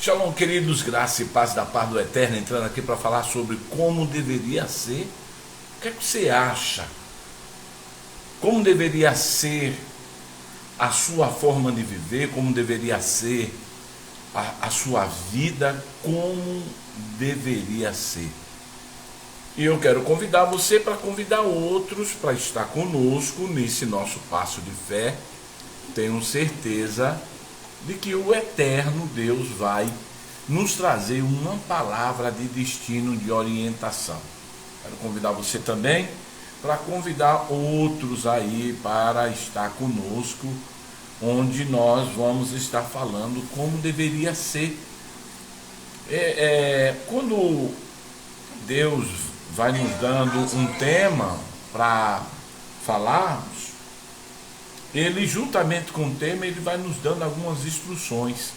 Shalom, queridos, graça e paz da paz do Eterno, entrando aqui para falar sobre como deveria ser. O que é que você acha? Como deveria ser a sua forma de viver? Como deveria ser a sua vida? Como deveria ser? E eu quero convidar você para convidar outros para estar conosco nesse nosso passo de fé. Tenho certeza de que o Eterno Deus vai nos trazer uma palavra de destino, de orientação. Quero convidar você também para convidar outros aí para estar conosco, onde nós vamos estar falando como deveria ser. Quando Deus vai nos dando um tema para falarmos, Ele, juntamente com o tema, Ele vai nos dando algumas instruções.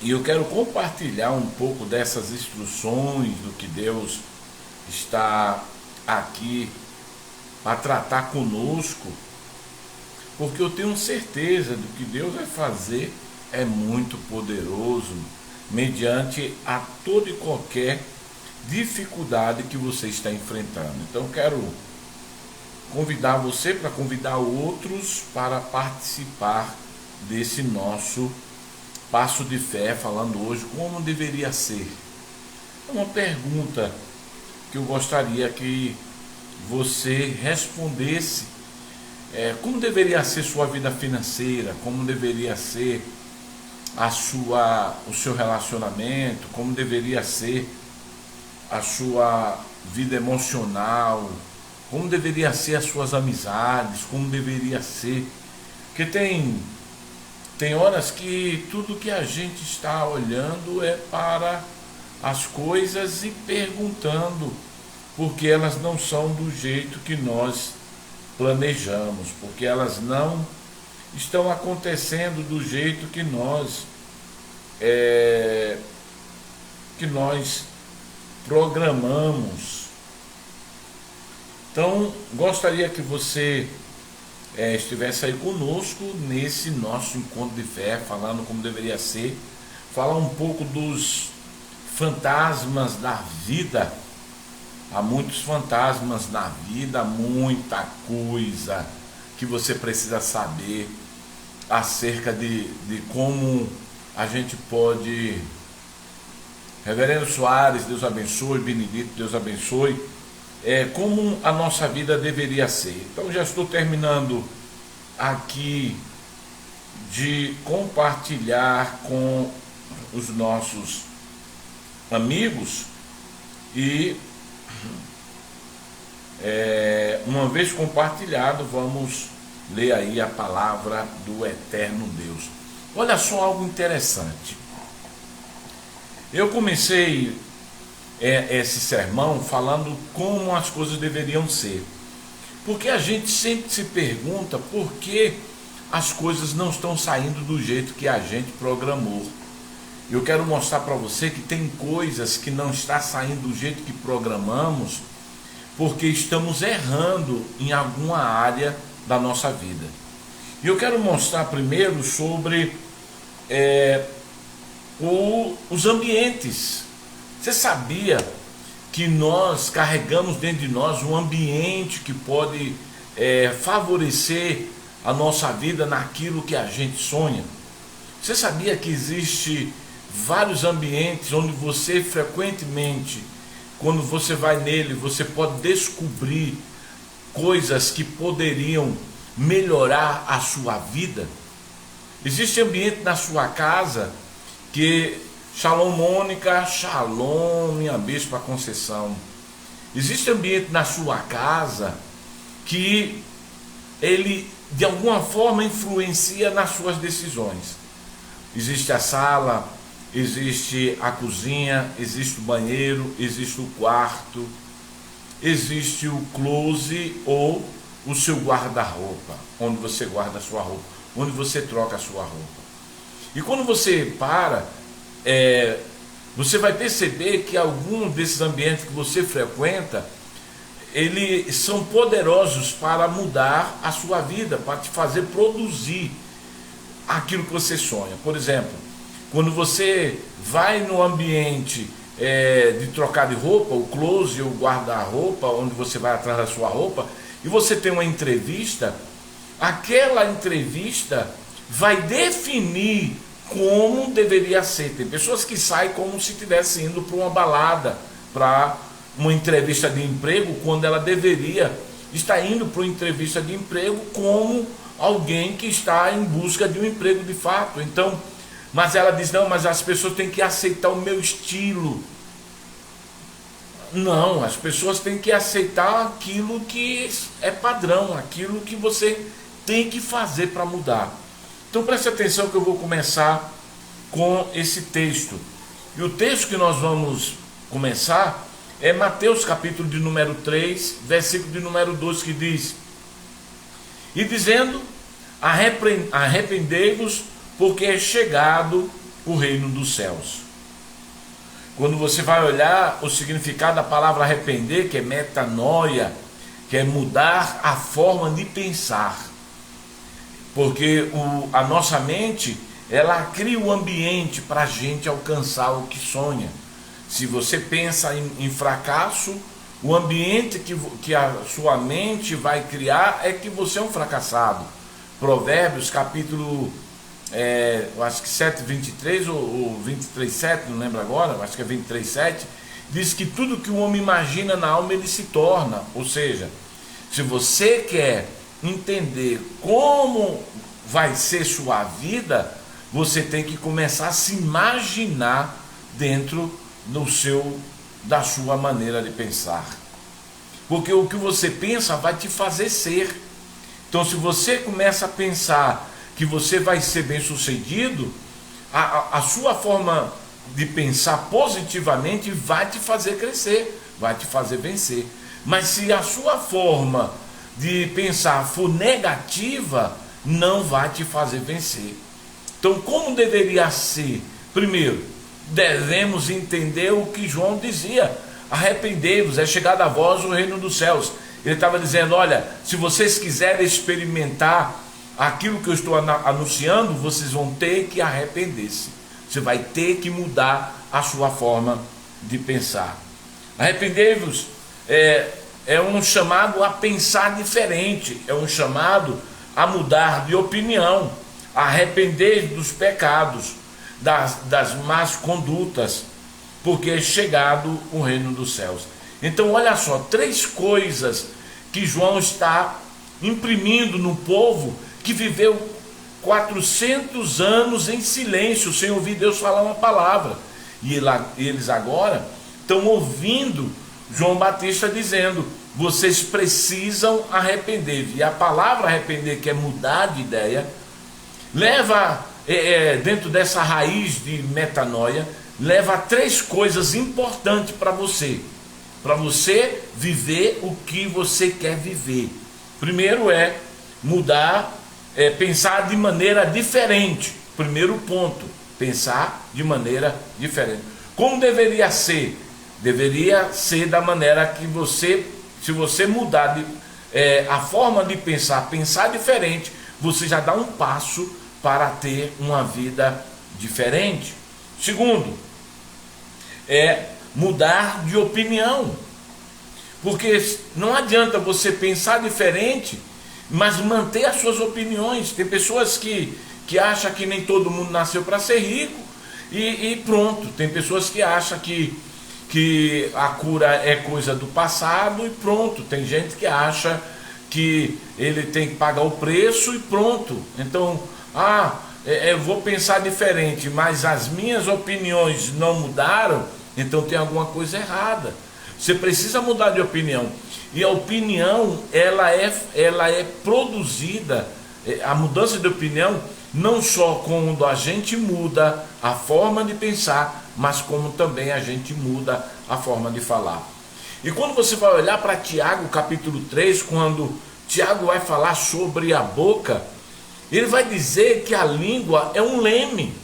E eu quero compartilhar um pouco dessas instruções, do que Deus está aqui para tratar conosco, porque eu tenho certeza do que Deus vai fazer é muito poderoso, mediante a toda e qualquer dificuldade que você está enfrentando. Então eu quero convidar você para convidar outros para participar desse nosso passo de fé, falando hoje como deveria ser. Uma pergunta que eu gostaria que você respondesse: como deveria ser sua vida financeira? Como deveria ser o seu relacionamento? Como deveria ser a sua vida emocional? Como deveria ser as suas amizades? Como deveria ser? Porque tem horas que tudo que a gente está olhando é para as coisas e perguntando, porque elas não são do jeito que nós planejamos, porque elas não estão acontecendo do jeito que nós programamos. Então, gostaria que você estivesse aí conosco nesse nosso encontro de fé, falando como deveria ser, falar um pouco dos fantasmas da vida. Há muitos fantasmas na vida, muita coisa que você precisa saber acerca de como a gente pode. Reverendo Soares, Deus abençoe. Benedito, Deus abençoe. Como a nossa vida deveria ser. Então já estou terminando aqui de compartilhar com os nossos amigos e uma vez compartilhado, vamos ler aí a palavra do Eterno Deus. Olha só algo interessante. Eu comecei esse sermão falando como as coisas deveriam ser, porque a gente sempre se pergunta por que as coisas não estão saindo do jeito que a gente programou. Eu quero mostrar para você que tem coisas que não está saindo do jeito que programamos, porque estamos errando em alguma área da nossa vida. E eu quero mostrar primeiro sobre os ambientes. Você sabia que nós carregamos dentro de nós um ambiente que pode favorecer a nossa vida naquilo que a gente sonha? Você sabia que existe vários ambientes onde você frequentemente, quando você vai nele, você pode descobrir coisas que poderiam melhorar a sua vida? Existe ambiente na sua casa que... Shalom, Mônica. Shalom, minha bispa Conceição. Existe ambiente na sua casa que ele de alguma forma influencia nas suas decisões. Existe a sala, existe a cozinha, existe o banheiro, existe o quarto, existe o closet ou o seu guarda-roupa, onde você guarda a sua roupa, onde você troca a sua roupa. E quando você você vai perceber que alguns desses ambientes que você frequenta, eles são poderosos para mudar a sua vida, para te fazer produzir aquilo que você sonha. Por exemplo, Quando você vai no ambiente de trocar de roupa, o closet, o guarda-roupa, onde você vai atrás da sua roupa, e você tem uma entrevista, aquela entrevista vai definir como deveria ser. Tem pessoas que saem como se estivesse indo para uma balada, para uma entrevista de emprego, quando ela deveria estar indo para uma entrevista de emprego como alguém que está em busca de um emprego de fato. Então, mas ela diz, não, mas as pessoas têm que aceitar o meu estilo. Não, as pessoas têm que aceitar aquilo que é padrão, aquilo que você tem que fazer para mudar. Então preste atenção que eu vou começar com esse texto. E o texto que nós vamos começar é Mateus capítulo de número 3, versículo de número 2, que diz: e dizendo, arrependei-vos, porque é chegado o reino dos céus. Quando você vai olhar o significado da palavra arrepender, que é metanoia, que é mudar a forma de pensar. Porque a nossa mente, ela cria o ambiente para a gente alcançar o que sonha. Se você pensa em fracasso, o ambiente que a sua mente vai criar é que você é um fracassado. Provérbios capítulo acho que 7:23 ou 23:7, não lembro agora, acho que é 23:7, diz que tudo que o homem imagina na alma ele se torna. Ou seja, se você quer entender como vai ser sua vida, você tem que começar a se imaginar dentro da sua maneira de pensar, porque o que você pensa vai te fazer ser. Então, se você começa a pensar que você vai ser bem sucedido, a sua forma de pensar positivamente vai te fazer crescer, vai te fazer vencer. Mas se a sua forma de pensar for negativa, não vai te fazer vencer. Então, como deveria ser? Primeiro, devemos entender o que João dizia: arrependei-vos, é chegado a vós o reino dos céus. Ele estava dizendo, olha, se vocês quiserem experimentar aquilo que eu estou anunciando, vocês vão ter que arrepender-se. Você vai ter que mudar a sua forma de pensar. Arrependei-vos é um chamado a pensar diferente, é um chamado a mudar de opinião. Arrependei-vos dos pecados, das más condutas, porque é chegado o reino dos céus. Então olha só, 3 coisas que João está imprimindo no povo que viveu 400 anos em silêncio, sem ouvir Deus falar uma palavra. E eles agora estão ouvindo João Batista dizendo, vocês precisam arrepender. E a palavra arrepender, que é mudar de ideia, leva, dentro dessa raiz de metanoia, leva a 3 coisas importantes para você viver o que você quer viver. Primeiro é mudar, pensar de maneira diferente. Primeiro ponto, pensar de maneira diferente. Como deveria ser? Deveria ser da maneira que se você mudar a forma de pensar diferente, você já dá um passo para ter uma vida diferente. Segundo, mudar de opinião. Porque não adianta você pensar diferente, mas manter as suas opiniões. Tem pessoas que acham que nem todo mundo nasceu para ser rico e pronto. Tem pessoas que acham que a cura é coisa do passado e pronto. Tem gente que acha que ele tem que pagar o preço e pronto. Então, eu vou pensar diferente, mas as minhas opiniões não mudaram, então tem alguma coisa errada. Você precisa mudar de opinião. E a opinião, ela é produzida, a mudança de opinião, não só quando a gente muda a forma de pensar, mas como também a gente muda a forma de falar. E quando você vai olhar para Tiago capítulo 3, quando Tiago vai falar sobre a boca, ele vai dizer que a língua é um leme.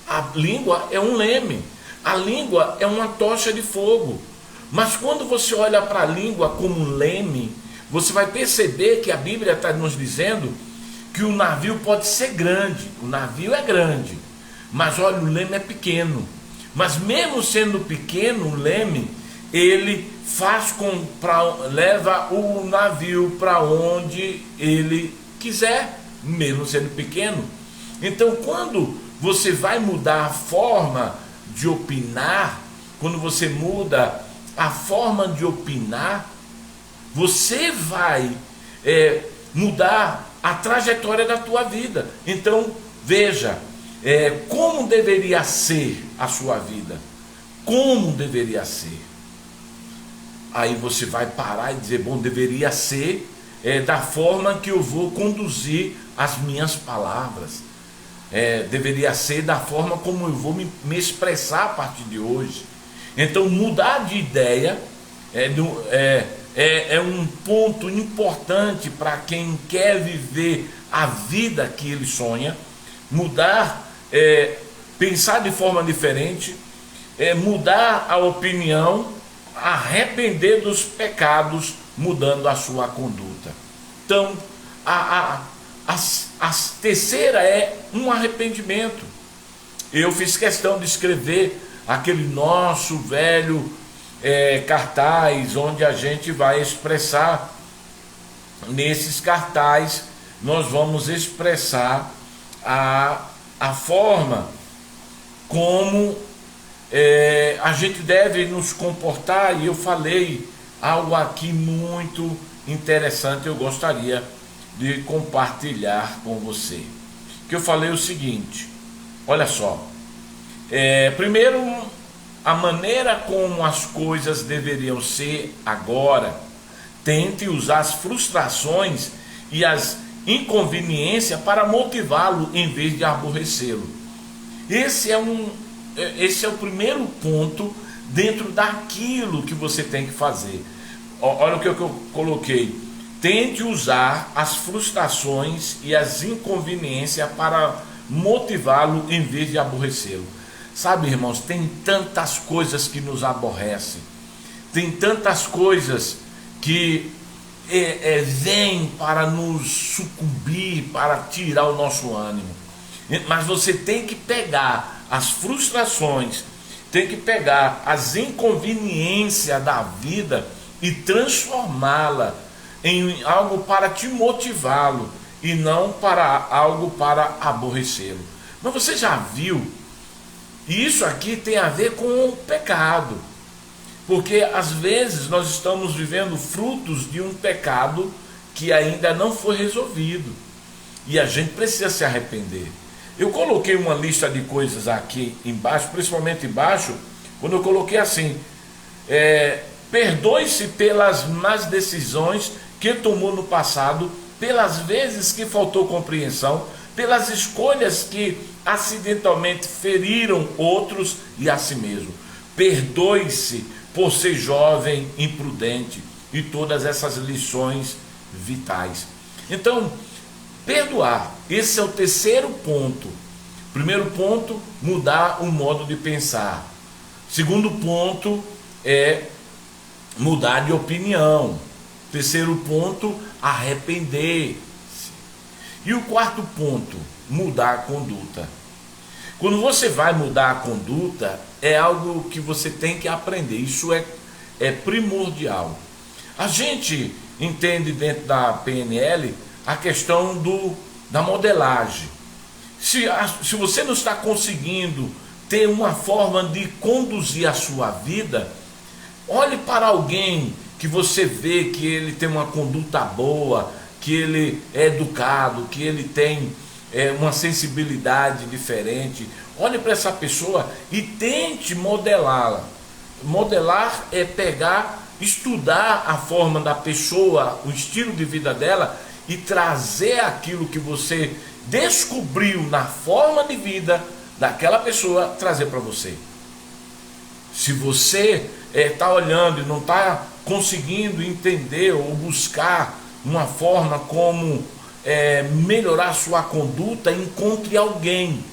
A língua é um leme. A língua é uma tocha de fogo. Mas quando você olha para a língua como um leme, você vai perceber que a Bíblia está nos dizendo que o navio pode ser grande. O navio é grande, Mas olha, o leme é pequeno. Mas mesmo sendo pequeno, o leme, ele leva o navio para onde ele quiser, mesmo sendo pequeno. Então, quando você vai mudar a forma de opinar, quando você muda a forma de opinar, você vai mudar a trajetória da tua vida. Então, veja, como deveria ser a sua vida. Como deveria ser. Aí você vai parar e dizer, bom, deveria ser da forma que eu vou conduzir as minhas palavras. Deveria ser da forma como eu vou me expressar a partir de hoje. Então, mudar de ideia é um ponto importante para quem quer viver a vida que ele sonha. Mudar, pensar de forma diferente, mudar a opinião, arrepender dos pecados, mudando a sua conduta. Então, a terceira é um arrependimento. Eu fiz questão de escrever aquele nosso velho cartaz, onde a gente vai expressar, nesses cartazes, nós vamos expressar a forma como a gente deve nos comportar. E eu falei algo aqui muito interessante, eu gostaria de compartilhar com você. Que eu falei o seguinte, olha só, primeiro, a maneira como as coisas deveriam ser agora. Tente usar as frustrações e as inconveniências para motivá-lo em vez de aborrecê-lo. Esse é o primeiro ponto dentro daquilo que você tem que fazer. Olha o que eu coloquei. Tente usar as frustrações e as inconveniências para motivá-lo em vez de aborrecê-lo. Sabe, irmãos, tem tantas coisas que nos aborrecem. Tem tantas coisas que vêm para nos sucumbir, para tirar o nosso ânimo. Mas você tem que pegar as frustrações, tem que pegar as inconveniências da vida e transformá-la em algo para te motivá-lo e não para algo para aborrecê-lo. Mas você já viu? Isso aqui tem a ver com o pecado, porque às vezes nós estamos vivendo frutos de um pecado que ainda não foi resolvido e a gente precisa se arrepender. Eu coloquei uma lista de coisas aqui embaixo, principalmente embaixo, quando eu coloquei assim: perdoe-se pelas más decisões que tomou no passado, pelas vezes que faltou compreensão, pelas escolhas que acidentalmente feriram outros e a si mesmo. Perdoe-se por ser jovem, imprudente e todas essas lições vitais. Então, perdoar, esse é o terceiro ponto. Primeiro ponto, mudar o modo de pensar. Segundo ponto é mudar de opinião. Terceiro ponto, arrepender-se. E o quarto ponto, mudar a conduta. Quando você vai mudar a conduta, é algo que você tem que aprender. Isso é primordial. A gente entende dentro da PNL a questão da modelagem. Se você não está conseguindo ter uma forma de conduzir a sua vida, olhe para alguém que você vê que ele tem uma conduta boa, que ele é educado, que ele tem uma sensibilidade diferente. Olhe para essa pessoa e tente modelá-la. Modelar é pegar, estudar a forma da pessoa, o estilo de vida dela e trazer aquilo que você descobriu na forma de vida daquela pessoa, trazer para você. Se você está olhando e não está conseguindo entender ou buscar uma forma como melhorar sua conduta, encontre alguém.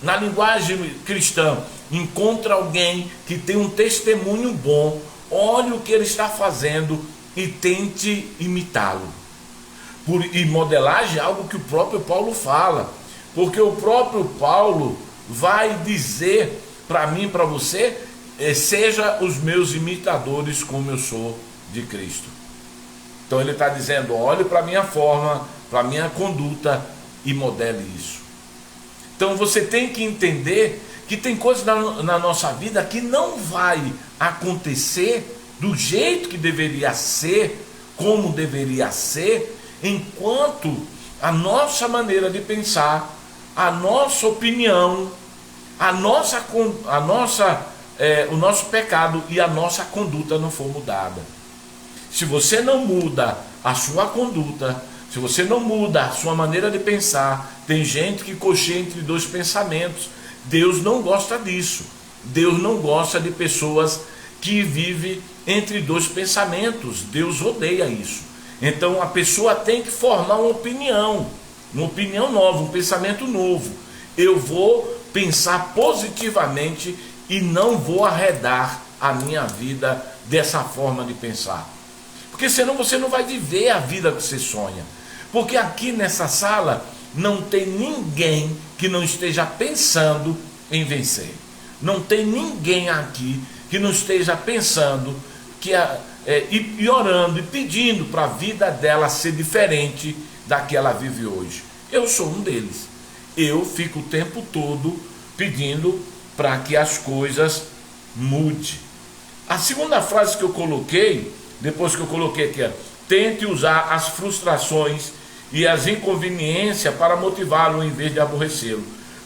Na linguagem cristã, encontre alguém que tem um testemunho bom, olhe o que ele está fazendo e tente imitá-lo. E modelagem é algo que o próprio Paulo fala, porque o próprio Paulo, vai dizer para mim, para você, seja os meus imitadores como eu sou de Cristo. Então ele está dizendo, olhe para a minha forma, para a minha conduta e modele isso. Então você tem que entender que tem coisas na nossa vida que não vai acontecer do jeito que deveria ser, como deveria ser, enquanto a nossa maneira de pensar, a nossa opinião, o nosso pecado e a nossa conduta não for mudada. Se você não muda a sua conduta, se você não muda a sua maneira de pensar, tem gente que cocheia entre dois pensamentos. Deus não gosta disso. Deus não gosta de pessoas que vivem entre dois pensamentos. Deus odeia isso. Então a pessoa tem que formar uma opinião nova, um pensamento novo. Eu vou pensar positivamente e não vou arredar a minha vida dessa forma de pensar. Porque senão você não vai viver a vida que você sonha. Porque aqui nessa sala não tem ninguém que não esteja pensando em vencer. Não tem ninguém aqui que não esteja pensando e orando e pedindo para a vida dela ser diferente da que ela vive hoje. Eu sou um deles. Eu fico o tempo todo pedindo para que as coisas mudem. A segunda frase que eu coloquei, depois que eu coloquei aqui, tente usar as frustrações e as inconveniências para motivá-lo em vez de aborrecê-lo.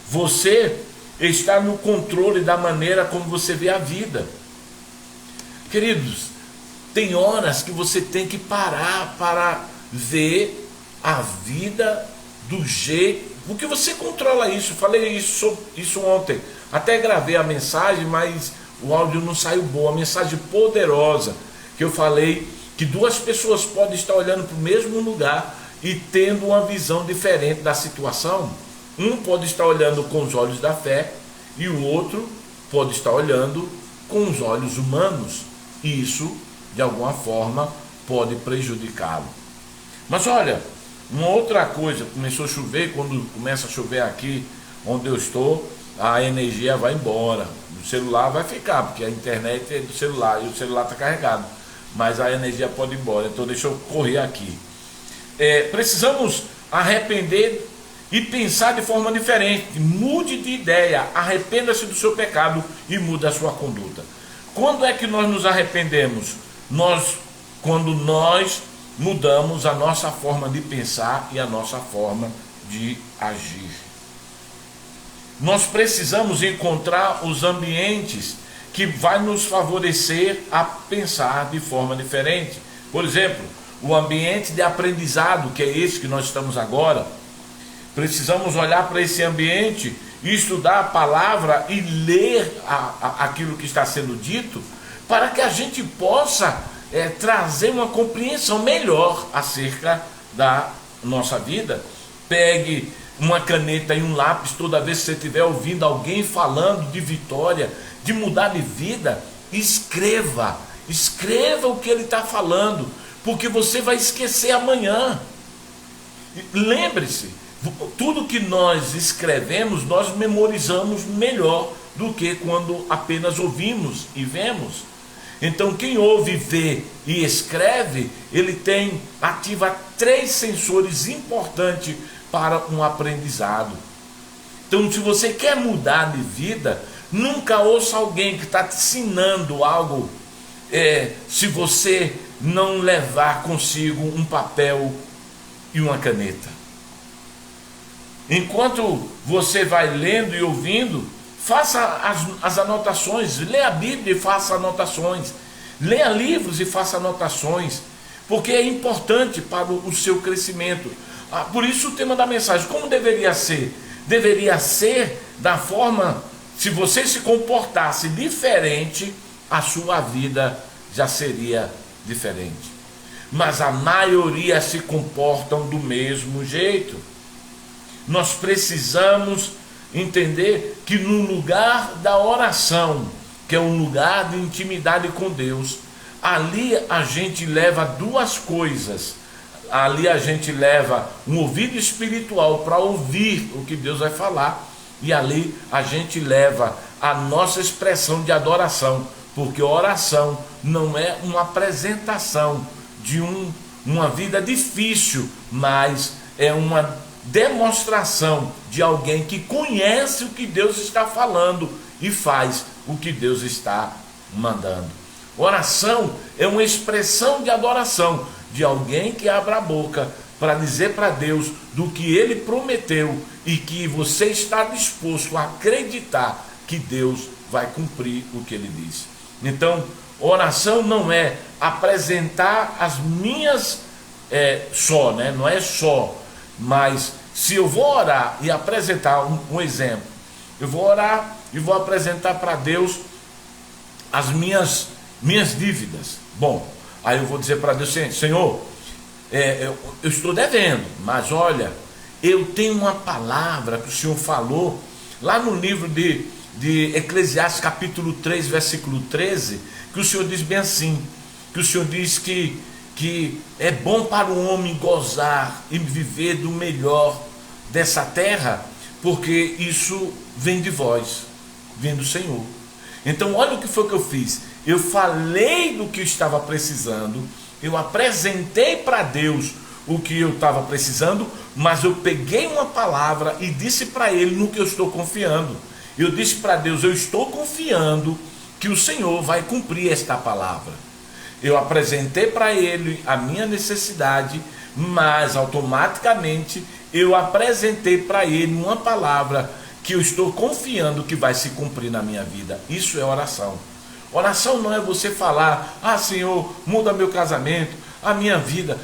Você está no controle da maneira como você vê a vida. Queridos, tem horas que você tem que parar para ver a vida do jeito, porque você controla isso. Eu falei isso ontem, até gravei a mensagem, mas o áudio não saiu bom. A mensagem poderosa que eu falei, que duas pessoas podem estar olhando para o mesmo lugar e tendo uma visão diferente da situação. Um pode estar olhando com os olhos da fé e o outro pode estar olhando com os olhos humanos. E isso, de alguma forma, pode prejudicá-lo. Mas olha, uma outra coisa, começou a chover, quando começa a chover aqui onde eu estou, a energia vai embora. O celular vai ficar, porque a internet é do celular e o celular está carregado. Mas a energia pode ir embora, então deixa eu correr aqui. Precisamos arrepender e pensar de forma diferente. Mude de ideia, arrependa-se do seu pecado e mude a sua conduta. Quando é que nós nos arrependemos? Quando nós mudamos a nossa forma de pensar e a nossa forma de agir. Nós precisamos encontrar os ambientes que vai nos favorecer a pensar de forma diferente. Por exemplo, o ambiente de aprendizado, que é esse que nós estamos agora. Precisamos olhar para esse ambiente e estudar a palavra e ler aquilo que está sendo dito, para que a gente possa trazer uma compreensão melhor acerca da nossa vida. Pegue uma caneta e um lápis toda vez que você estiver ouvindo alguém falando de vitória, de mudar de vida, escreva o que ele está falando, porque você vai esquecer amanhã. Lembre-se, tudo que nós escrevemos, nós memorizamos melhor do que quando apenas ouvimos e vemos. Então quem ouve, vê e escreve, ele ativa 3 sensores importantes para um aprendizado. Então, se você quer mudar de vida, nunca ouça alguém que está te ensinando algo, se você não levar consigo um papel e uma caneta. Enquanto você vai lendo e ouvindo, faça as anotações. Leia a Bíblia e faça anotações. Leia livros e faça anotações, porque é importante para o seu crescimento. Por isso o tema da mensagem, como deveria ser? Deveria ser da forma, se você se comportasse diferente, a sua vida já seria diferente. Mas a maioria se comportam do mesmo jeito. Nós precisamos entender que no lugar da oração, que é um lugar de intimidade com Deus, ali a gente leva 2 coisas. Ali a gente leva um ouvido espiritual para ouvir o que Deus vai falar, e ali a gente leva a nossa expressão de adoração, porque oração não é uma apresentação de uma vida difícil, mas é uma demonstração de alguém que conhece o que Deus está falando e faz o que Deus está mandando. Oração é uma expressão de adoração de alguém que abre a boca para dizer para Deus do que Ele prometeu e que você está disposto a acreditar que Deus vai cumprir o que Ele disse. Então, oração não é apresentar as minhas só, né? Não é só, mas se eu vou orar e apresentar um exemplo, eu vou orar e vou apresentar para Deus as minhas dívidas. Bom, aí eu vou dizer para Deus, Senhor, eu estou devendo, mas olha, eu tenho uma palavra que o Senhor falou lá no livro de Eclesiastes capítulo 3, versículo 13, que o Senhor diz bem assim, que o Senhor diz que é bom para o homem gozar e viver do melhor dessa terra, porque isso vem de vós, vem do Senhor. Então olha o que foi que eu fiz. Eu falei do que eu estava precisando, eu apresentei para Deus o que eu estava precisando, mas eu peguei uma palavra e disse para Ele no que eu estou confiando. Eu disse para Deus, eu estou confiando que o Senhor vai cumprir esta palavra. Eu apresentei para Ele a minha necessidade, mas automaticamente eu apresentei para Ele uma palavra que eu estou confiando que vai se cumprir na minha vida. Isso é oração. Oração não é você falar, Senhor, muda meu casamento, a minha vida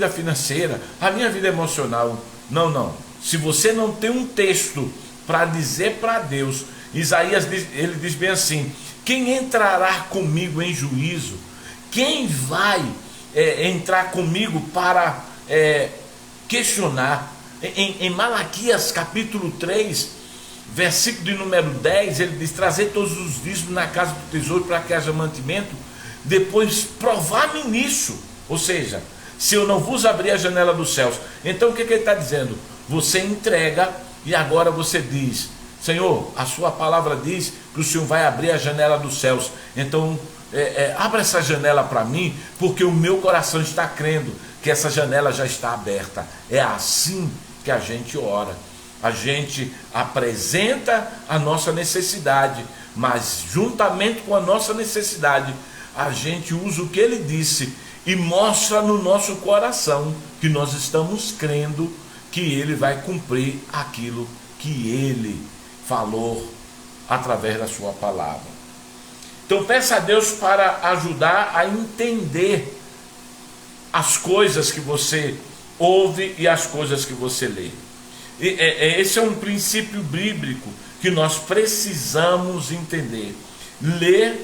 financeira, a minha vida emocional. Não, não. Se você não tem um texto para dizer para Deus, Isaías ele diz bem assim, quem entrará comigo em juízo? Quem vai entrar comigo para questionar? Em Malaquias capítulo 3, versículo de número 10, ele diz, trazer todos os dízimos na casa do tesouro para que haja mantimento, depois provar-me nisso. Ou seja, se eu não vos abrir a janela dos céus. Então o que ele está dizendo? Você entrega e agora você diz, Senhor, a sua palavra diz que o Senhor vai abrir a janela dos céus. Então abra essa janela para mim, porque o meu coração está crendo que essa janela já está aberta. É assim que a gente ora. A gente apresenta a nossa necessidade, mas juntamente com a nossa necessidade, a gente usa o que Ele disse e mostra no nosso coração que nós estamos crendo que Ele vai cumprir aquilo que Ele falou através da sua palavra. Então peça a Deus para ajudar a entender as coisas que você ouve e as coisas que você lê. Esse é um princípio bíblico que nós precisamos entender. Lê,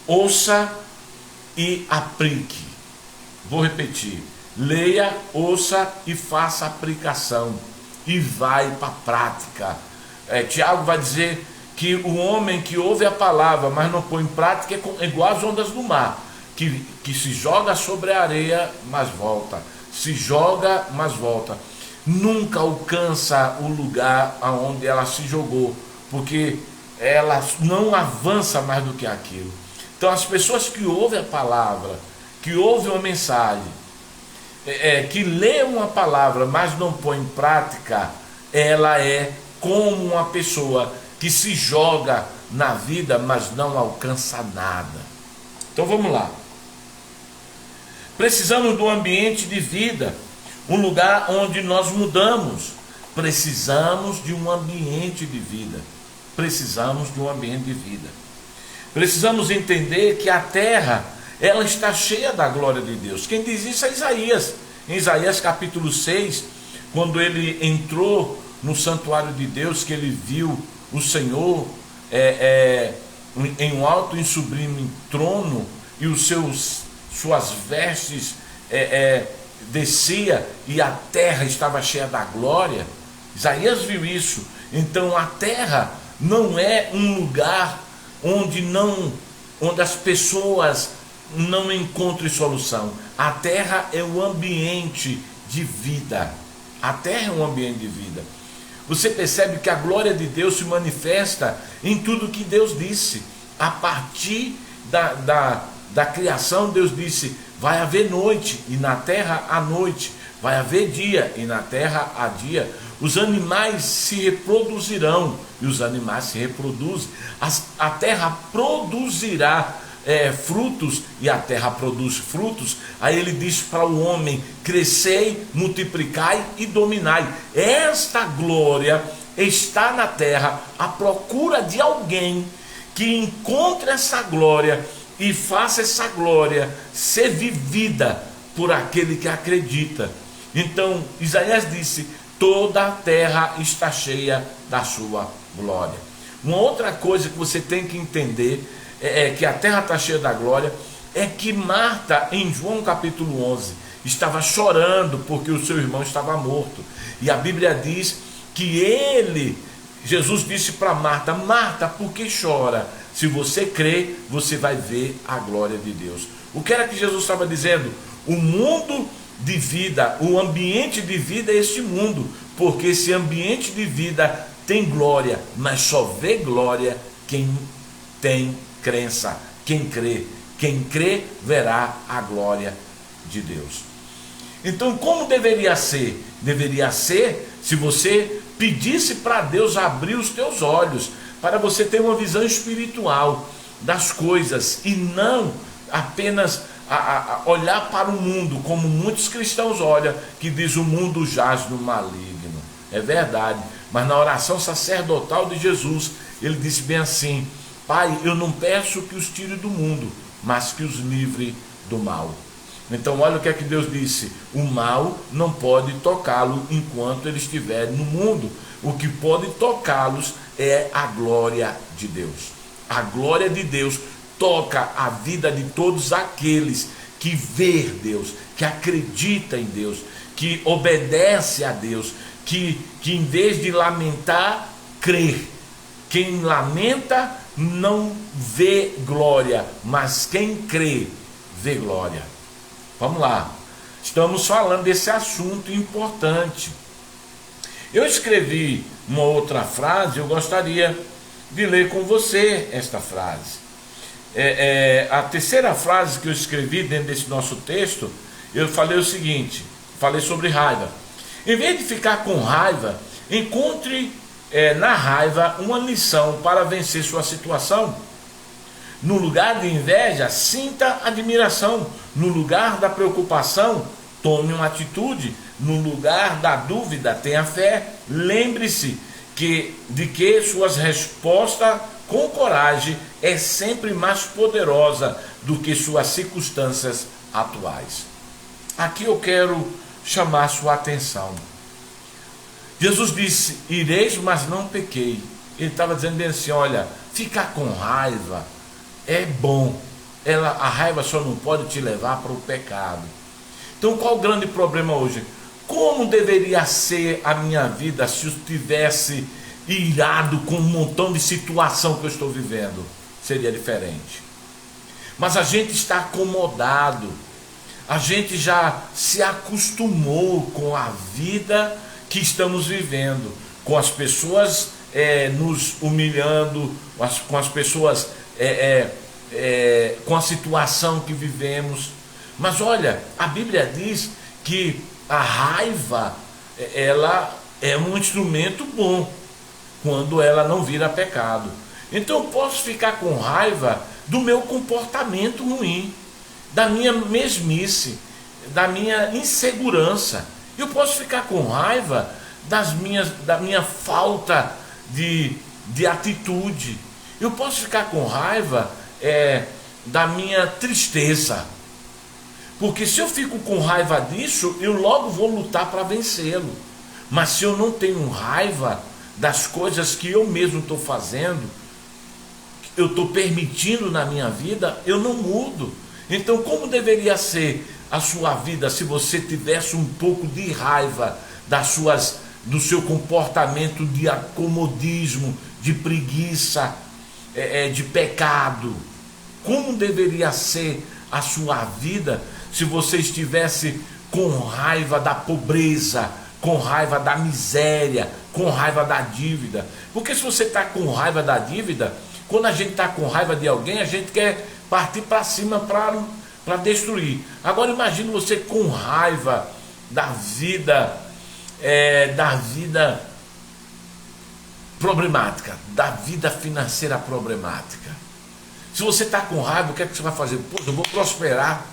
ouça e aplique. Vou repetir. Leia, ouça e faça aplicação. E vai para a prática. Tiago vai dizer que o homem que ouve a palavra, mas não põe em prática, é igual às ondas do mar, que se joga sobre a areia, mas volta. Se joga, mas volta. Nunca alcança o lugar aonde ela se jogou, porque ela não avança mais do que aquilo. Então as pessoas que ouvem a palavra, que ouvem uma mensagem, que lê uma palavra, mas não põe em prática, ela é como uma pessoa que se joga na vida, mas não alcança nada. Então vamos lá. Precisamos de um ambiente de vida, um lugar onde nós mudamos. Precisamos de um ambiente de vida. Precisamos de um ambiente de vida. Precisamos entender que a terra, ela está cheia da glória de Deus. Quem diz isso é Isaías. Em Isaías capítulo 6, quando ele entrou no santuário de Deus, que ele viu o Senhor em um alto e sublime trono, e suas vestes descia e a terra estava cheia da glória. Isaías viu isso. Então a terra não é um lugar onde as pessoas não encontrem solução. A terra é o ambiente de vida. A terra é um ambiente de vida. você percebe que a glória de Deus se manifesta em tudo que Deus disse. A partir da criação, Deus disse: vai haver noite, e na terra há noite. Vai haver dia, e na terra há dia. Os animais se reproduzirão, e os animais se reproduzem. A terra produzirá frutos, e a terra produz frutos. Aí ele diz para o homem: crescei, multiplicai e dominai. Esta glória está na terra, à procura de alguém que encontre essa glória e faça essa glória ser vivida por aquele que acredita. Então Isaías disse: toda a terra está cheia da sua glória. Uma outra coisa que você tem que entender que a terra está cheia da glória, é que Marta, em João capítulo 11, estava chorando porque o seu irmão estava morto. E a Bíblia diz que Jesus disse para Marta: Marta, por que chora? Se você crê, você vai ver a glória de Deus. O que era que Jesus estava dizendo? O mundo de vida, o ambiente de vida é este mundo, porque esse ambiente de vida tem glória, mas só vê glória quem tem crença, quem crê verá a glória de Deus. Então, como deveria ser? Deveria ser se você pedisse para Deus abrir os teus olhos, para você ter uma visão espiritual das coisas, e não apenas olhar para o mundo, como muitos cristãos olham, que diz: o mundo jaz no maligno. É verdade, mas na oração sacerdotal de Jesus, ele disse bem assim: Pai, eu não peço que os tire do mundo, mas que os livre do mal. Então olha o que é que Deus disse: o mal não pode tocá-lo enquanto ele estiver no mundo. O que pode tocá-los é a glória de Deus. A glória de Deus toca a vida de todos aqueles que vê Deus, que acredita em Deus, que obedece a Deus, que em vez de lamentar, crê. Quem lamenta não vê glória, mas quem crê vê glória. Vamos lá, estamos falando desse assunto importante. Eu escrevi uma outra frase, eu gostaria de ler com você esta frase. A terceira frase que eu escrevi dentro desse nosso texto, eu falei o seguinte, falei sobre raiva. Em vez de ficar com raiva, encontre na raiva uma lição para vencer sua situação. No lugar de inveja, sinta admiração. No lugar da preocupação, tome uma atitude. No lugar da dúvida, tenha fé. Lembre-se de que suas respostas com coragem é sempre mais poderosa do que suas circunstâncias atuais. Aqui eu quero chamar sua atenção. Jesus disse: ireis, mas não pequei. Ele estava dizendo bem assim: olha, ficar com raiva é bom. A raiva só não pode te levar para o pecado. Então qual o grande problema hoje? Como deveria ser a minha vida se eu estivesse irado com um montão de situação que eu estou vivendo? Seria diferente. Mas a gente está acomodado. A gente já se acostumou com a vida que estamos vivendo, com as pessoas nos humilhando, com as pessoas com a situação que vivemos. Mas olha, a Bíblia diz que a raiva, ela é um instrumento bom, quando ela não vira pecado. Então eu posso ficar com raiva do meu comportamento ruim, da minha mesmice, da minha insegurança. Eu posso ficar com raiva da minha falta de atitude. Eu posso ficar com raiva da minha tristeza. Porque se eu fico com raiva disso, eu logo vou lutar para vencê-lo. Mas se eu não tenho raiva das coisas que eu mesmo estou fazendo, eu estou permitindo na minha vida, eu não mudo. Então como deveria ser a sua vida se você tivesse um pouco de raiva do seu comportamento de acomodismo, de preguiça, de pecado? Como deveria ser a sua vida se você estivesse com raiva da pobreza, com raiva da miséria, com raiva da dívida. Porque se você está com raiva da dívida, quando a gente está com raiva de alguém, a gente quer partir para cima para destruir. Agora imagine você com raiva da vida problemática, da vida financeira problemática. Se você está com raiva, o que é que você vai fazer? Pô, eu vou prosperar,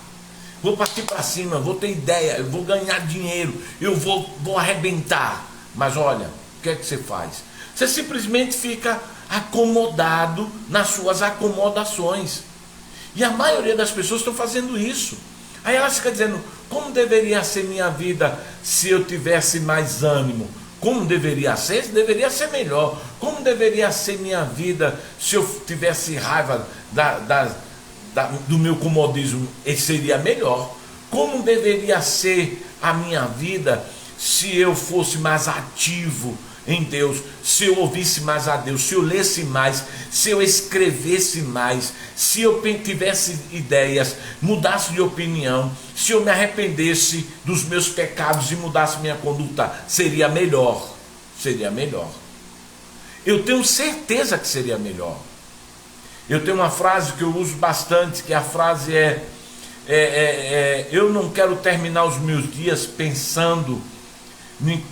vou partir para cima, vou ter ideia, eu vou ganhar dinheiro, eu vou arrebentar. Mas olha, o que é que você faz? Você simplesmente fica acomodado nas suas acomodações. E a maioria das pessoas estão fazendo isso. Aí elas ficam dizendo, como deveria ser minha vida se eu tivesse mais ânimo? Como deveria ser? Deveria ser melhor. Como deveria ser minha vida se eu tivesse raiva do meu comodismo? Ele seria melhor. Como deveria ser a minha vida se eu fosse mais ativo em Deus, se eu ouvisse mais a Deus, se eu lesse mais, se eu escrevesse mais, se eu tivesse ideias, mudasse de opinião, se eu me arrependesse dos meus pecados e mudasse minha conduta, seria melhor. Seria melhor. Eu tenho certeza que seria melhor. Eu tenho uma frase que eu uso bastante, que a frase eu não quero terminar os meus dias pensando em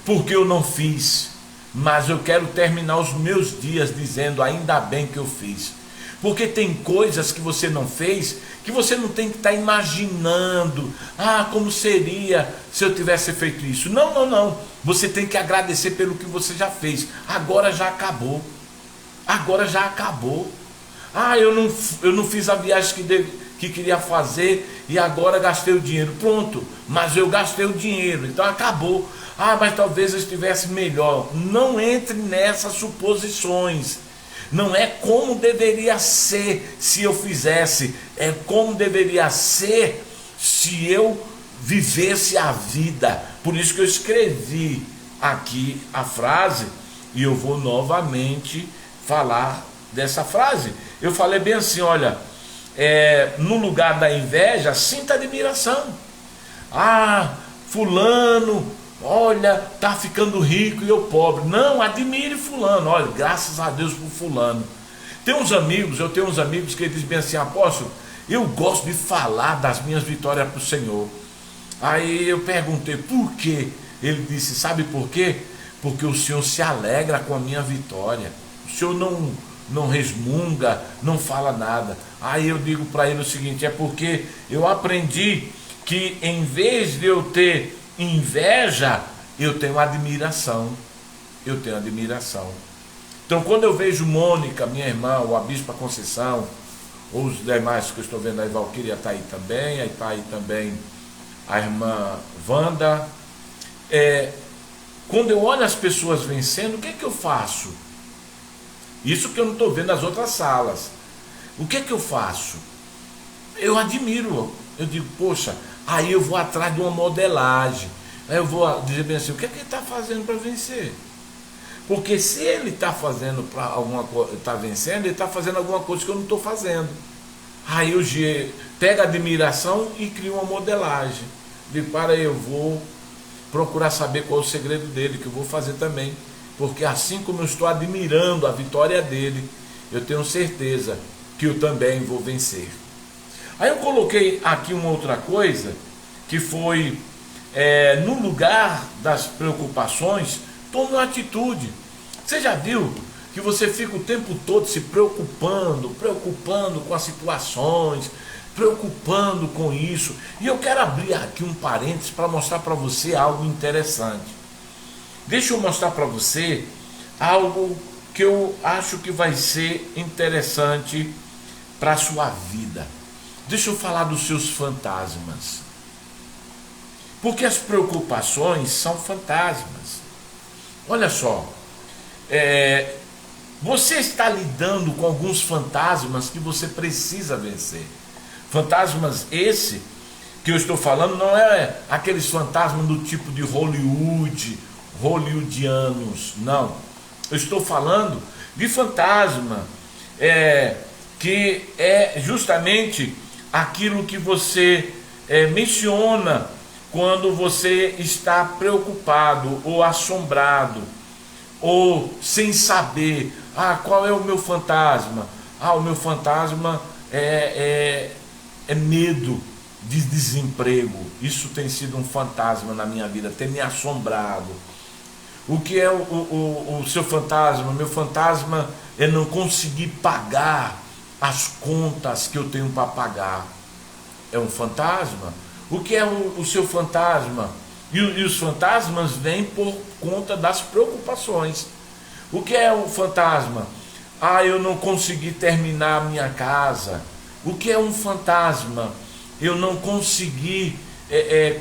porque eu não fiz, mas eu quero terminar os meus dias dizendo, ainda bem que eu fiz. Porque tem coisas que você não fez, que você não tem que estar imaginando, como seria se eu tivesse feito isso. Não, você tem que agradecer pelo que você já fez. Agora já acabou. Eu não fiz a viagem que queria fazer e agora gastei o dinheiro. Pronto, mas eu gastei o dinheiro, então acabou. Mas talvez eu estivesse melhor. Não entre nessas suposições. Não é como deveria ser se eu fizesse, é como deveria ser se eu vivesse a vida. Por isso que eu escrevi aqui a frase e eu vou novamente falar dessa frase. Eu falei bem assim, olha, no lugar da inveja, sinta admiração. Fulano, olha, tá ficando rico e eu pobre. Não, admire fulano. Olha, graças a Deus por fulano. Eu tenho uns amigos que dizem bem assim, apóstolo, eu gosto de falar das minhas vitórias para o Senhor. Aí eu perguntei, por quê? Ele disse, sabe por quê? Porque o Senhor se alegra com a minha vitória. O Senhor não resmunga, não fala nada. Aí eu digo para ele o seguinte, é porque eu aprendi que em vez de eu ter inveja, eu tenho admiração. Então quando eu vejo Mônica, minha irmã, o a Bispa Conceição, ou os demais que eu estou vendo aí, Valquíria está aí também, aí está aí também a irmã Wanda, quando eu olho as pessoas vencendo, o que é que eu faço? Isso que eu não estou vendo nas outras salas. O que é que eu faço? Eu admiro, eu digo, poxa, aí eu vou atrás de uma modelagem. Aí eu vou dizer bem assim, o que é que ele está fazendo para vencer? Porque se ele está fazendo para alguma coisa, está vencendo, ele está fazendo alguma coisa que eu não estou fazendo. Aí eu pego a admiração e crio uma modelagem. Digo, eu vou procurar saber qual é o segredo dele, que eu vou fazer também. Porque assim como eu estou admirando a vitória dele, eu tenho certeza que eu também vou vencer. Aí eu coloquei aqui uma outra coisa, que foi, no lugar das preocupações, tome uma atitude. Você já viu que você fica o tempo todo se preocupando com as situações, preocupando com isso? E eu quero abrir aqui um parênteses para mostrar para você algo interessante. Deixa eu mostrar para você algo que eu acho que vai ser interessante para a sua vida. Deixa eu falar dos seus fantasmas. Porque as preocupações são fantasmas. Olha só, você está lidando com alguns fantasmas que você precisa vencer. Fantasmas esse que eu estou falando não é aqueles fantasmas do tipo de hollywoodianos, não. Eu estou falando de fantasma que é justamente aquilo que você menciona quando você está preocupado ou assombrado, ou sem saber, qual é o meu fantasma? O meu fantasma é medo de desemprego. Isso tem sido um fantasma na minha vida, tem me assombrado. O que é o seu fantasma? Meu fantasma é não conseguir pagar as contas que eu tenho para pagar. É um fantasma. O que é o seu fantasma? E os fantasmas vêm por conta das preocupações. O que é o fantasma? Eu não consegui terminar a minha casa. O que é um fantasma? Eu não consegui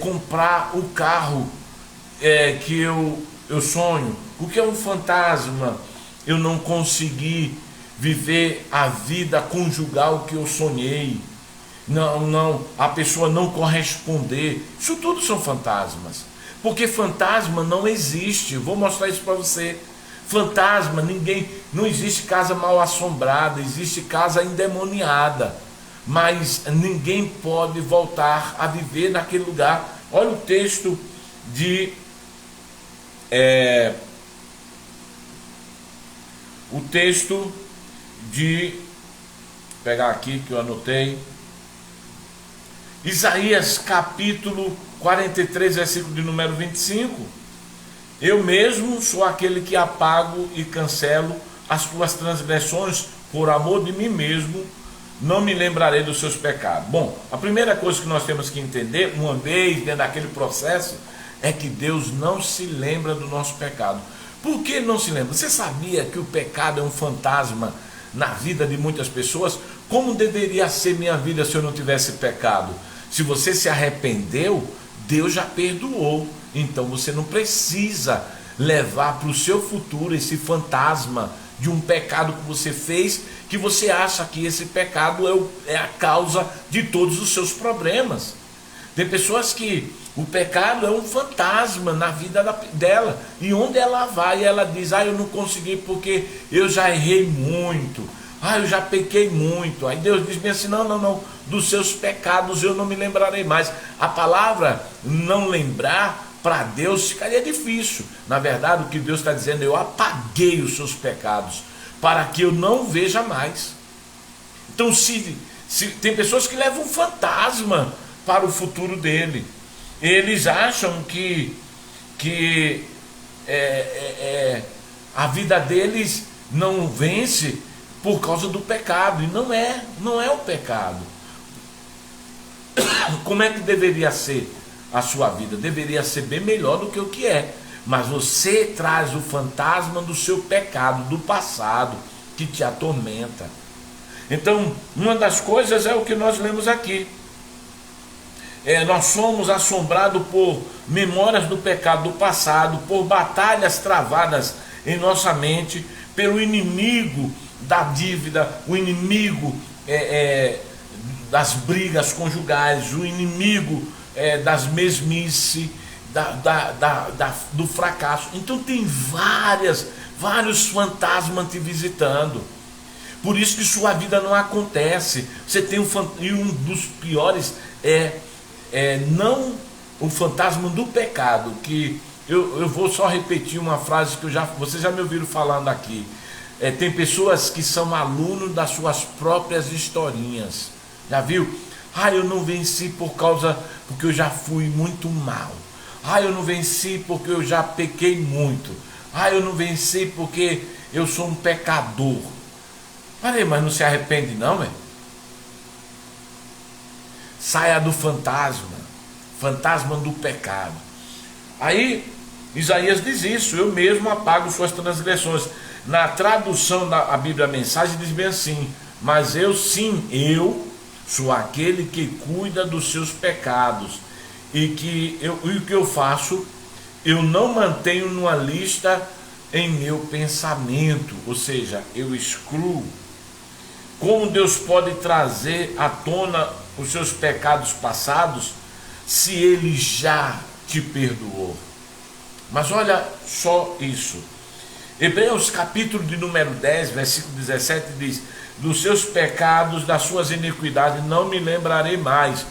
comprar o carro que eu sonho. O que é um fantasma? Eu não consegui viver a vida conjugal que eu sonhei. A pessoa não corresponder. Isso tudo são fantasmas. Porque fantasma não existe. Eu vou mostrar isso para você. Fantasma, não existe casa mal assombrada, existe casa endemoniada. Mas ninguém pode voltar a viver naquele lugar. Olha o texto pegar aqui que eu anotei. Isaías capítulo 43, versículo de número 25. Eu mesmo sou aquele que apago e cancelo as tuas transgressões, por amor de mim mesmo, não me lembrarei dos seus pecados. Bom, a primeira coisa que nós temos que entender, uma vez dentro daquele processo, é que Deus não se lembra do nosso pecado. Por que não se lembra? Você sabia que o pecado é um fantasma na vida de muitas pessoas? Como deveria ser minha vida se eu não tivesse pecado? Se você se arrependeu, Deus já perdoou. Então você não precisa levar para o seu futuro esse fantasma de um pecado que você fez, que você acha que esse pecado é a causa de todos os seus problemas. Tem pessoas que o pecado é um fantasma na vida dela, e onde ela vai, ela diz: eu não consegui porque eu já errei muito, eu já pequei muito. Aí Deus diz bem assim: não, dos seus pecados eu não me lembrarei mais. A palavra não lembrar para Deus ficaria difícil. Na verdade, o que Deus está dizendo: eu apaguei os seus pecados para que eu não veja mais. Então, se tem pessoas que levam um fantasma para o futuro dele, eles acham que a vida deles não vence por causa do pecado, e não é o pecado. Como é que deveria ser a sua vida? Deveria ser bem melhor do que o que é, mas você traz o fantasma do seu pecado, do passado, que te atormenta. Então, uma das coisas é o que nós lemos aqui. Nós somos assombrados por memórias do pecado do passado, por batalhas travadas em nossa mente, pelo inimigo da dívida, o inimigo das brigas conjugais, o inimigo das mesmices, do fracasso. Então tem vários fantasmas te visitando. Por isso que sua vida não acontece. Você tem e um dos piores não o fantasma do pecado, que eu vou só repetir uma frase que vocês já me ouviram falando aqui. Tem pessoas que são alunos das suas próprias historinhas. Já viu? Eu não venci porque eu já fui muito mal. Eu não venci porque eu já pequei muito. Eu não venci porque eu sou um pecador. Mas não se arrepende não, Saia do fantasma do pecado. Aí Isaías diz isso: eu mesmo apago suas transgressões. Na tradução da Bíblia Mensagem diz bem assim: mas eu sou aquele que cuida dos seus pecados, e o que eu faço, eu não mantenho numa lista em meu pensamento, ou seja, eu excluo. Como Deus pode trazer à tona os seus pecados passados se Ele já te perdoou? Mas olha só isso. Hebreus capítulo de número 10, versículo 17 diz: dos seus pecados, das suas iniquidades não me lembrarei mais.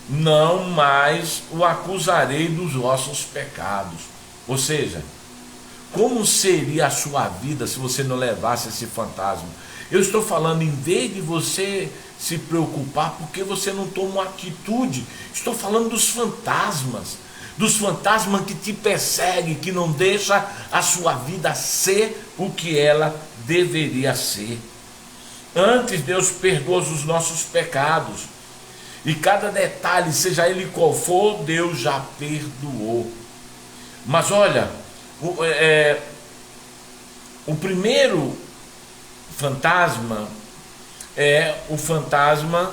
não mais o acusarei dos vossos pecados. Ou seja, como seria a sua vida se você não levasse esse fantasma? Eu estou falando, em vez de você se preocupar porque você não toma uma atitude, estou falando dos fantasmas que te perseguem, que não deixa a sua vida ser o que ela deveria ser. Antes, Deus perdoa os nossos pecados, e cada detalhe, seja ele qual for, Deus já perdoou. Mas olha, o primeiro fantasma é o fantasma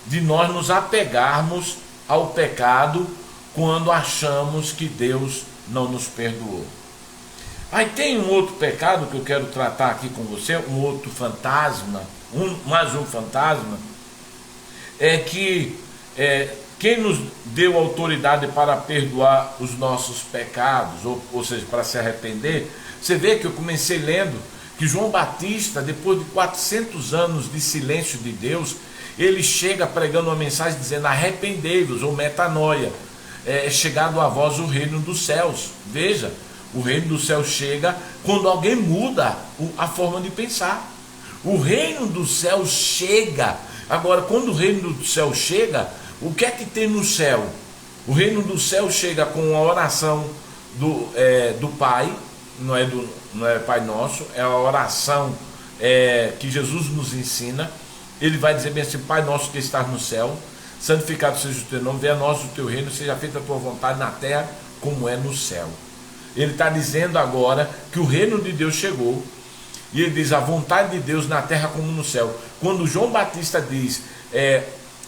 de nós nos apegarmos ao pecado quando achamos que Deus não nos perdoou. Aí tem um outro pecado que eu quero tratar aqui com você, um outro fantasma, mais um fantasma, é que quem nos deu autoridade para perdoar os nossos pecados, ou seja, para se arrepender. Você vê que eu comecei lendo que João Batista, depois de 400 anos de silêncio de Deus, ele chega pregando uma mensagem dizendo: arrependei-vos, ou metanoia, é chegado a vós o reino dos céus. Veja, o reino dos céus chega quando alguém muda a forma de pensar. O reino dos céus chega. Agora, quando o reino do céu chega, o que é que tem no céu? O reino do céu chega com a oração do Pai, não é Pai Nosso, é a oração que Jesus nos ensina. Ele vai dizer bem assim: Pai Nosso que estás no céu, santificado seja o teu nome, venha a nós o teu reino, seja feita a tua vontade na terra como é no céu. Ele está dizendo agora que o reino de Deus chegou, e ele diz: a vontade de Deus na terra como no céu. Quando João Batista diz: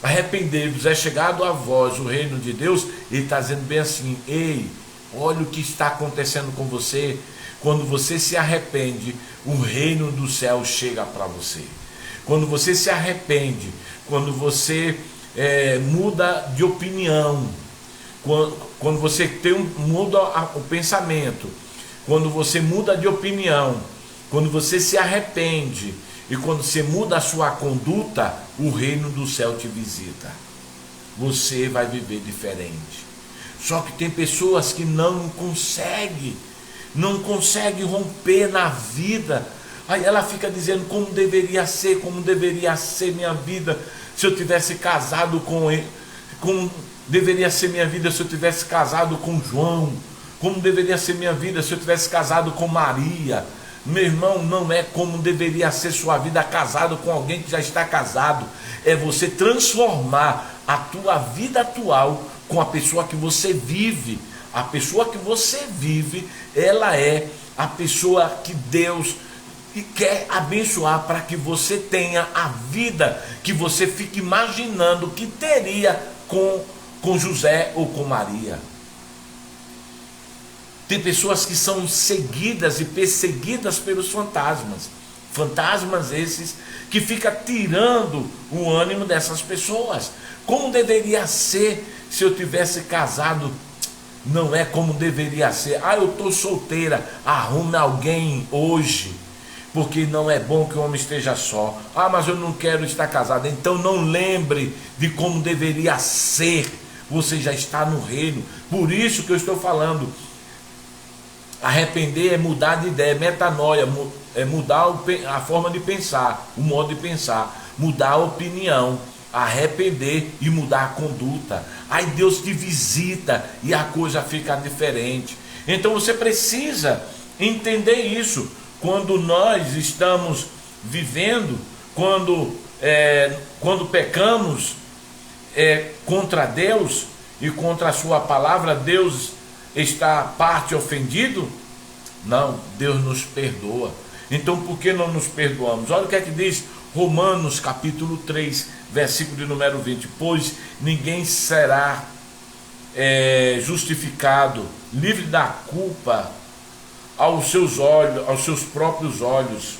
arrependei-vos, é chegado a vós o reino de Deus, ele está dizendo bem assim: ei, olha o que está acontecendo com você. Quando você se arrepende, o reino do céu chega para você. Quando você se arrepende, quando você muda de opinião, quando você muda o pensamento, quando você muda de opinião, quando você se arrepende e quando você muda a sua conduta, o reino do céu te visita. Você vai viver diferente. Só que tem pessoas que não conseguem romper na vida. Aí ela fica dizendo: como deveria ser minha vida se eu tivesse casado com ele, como deveria ser minha vida se eu tivesse casado com João, como deveria ser minha vida se eu tivesse casado com Maria. Meu irmão, não é como deveria ser sua vida casado com alguém que já está casado. É você transformar a tua vida atual com a pessoa que você vive. A pessoa que você vive, ela é a pessoa que Deus quer abençoar, para que você tenha a vida que você fica imaginando que teria com José ou com Maria. Tem pessoas que são seguidas e perseguidas pelos fantasmas. Fantasmas esses que ficam tirando o ânimo dessas pessoas. Como deveria ser se eu tivesse casado? Não é como deveria ser. Ah, eu estou solteira. Arrume alguém hoje, porque não é bom que o homem esteja só. Ah, mas eu não quero estar casado. Então não lembre de como deveria ser. Você já está no reino. Por isso que eu estou falando. Arrepender é mudar de ideia, metanoia, é mudar a forma de pensar, o modo de pensar, mudar a opinião, arrepender e mudar a conduta. Aí Deus te visita e a coisa fica diferente. Então você precisa entender isso. Quando nós estamos vivendo, quando pecamos contra Deus e contra a sua palavra, Deus está parte ofendido? Não, Deus nos perdoa. Então por que não nos perdoamos? Olha o que é que diz Romanos capítulo 3, versículo de número 20. Pois ninguém será justificado, livre da culpa aos seus olhos, aos seus próprios olhos,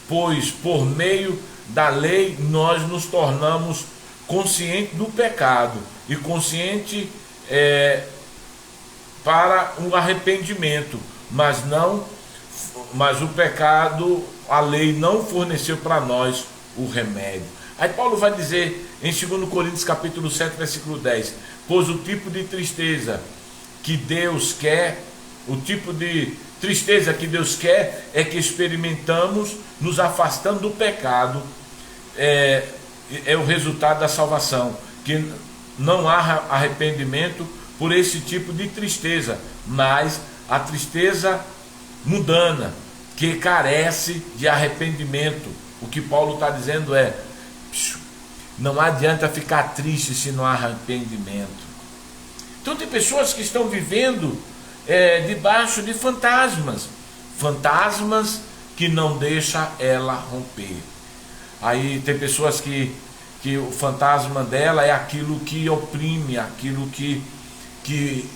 pois por meio da lei nós nos tornamos conscientes do pecado e consciente para um arrependimento, mas o pecado, a lei não forneceu para nós o remédio. Aí Paulo vai dizer em 2 Coríntios capítulo 7, versículo 10, pois o tipo de tristeza que Deus quer, o tipo de tristeza que Deus quer é que experimentamos nos afastando do pecado, é o resultado da salvação, que não há arrependimento por esse tipo de tristeza, mas a tristeza mundana, que carece de arrependimento. O que Paulo está dizendo é, não adianta ficar triste se não há arrependimento. Então tem pessoas que estão vivendo debaixo de fantasmas, fantasmas que não deixam ela romper. Aí tem pessoas que o fantasma dela é aquilo que oprime, aquilo que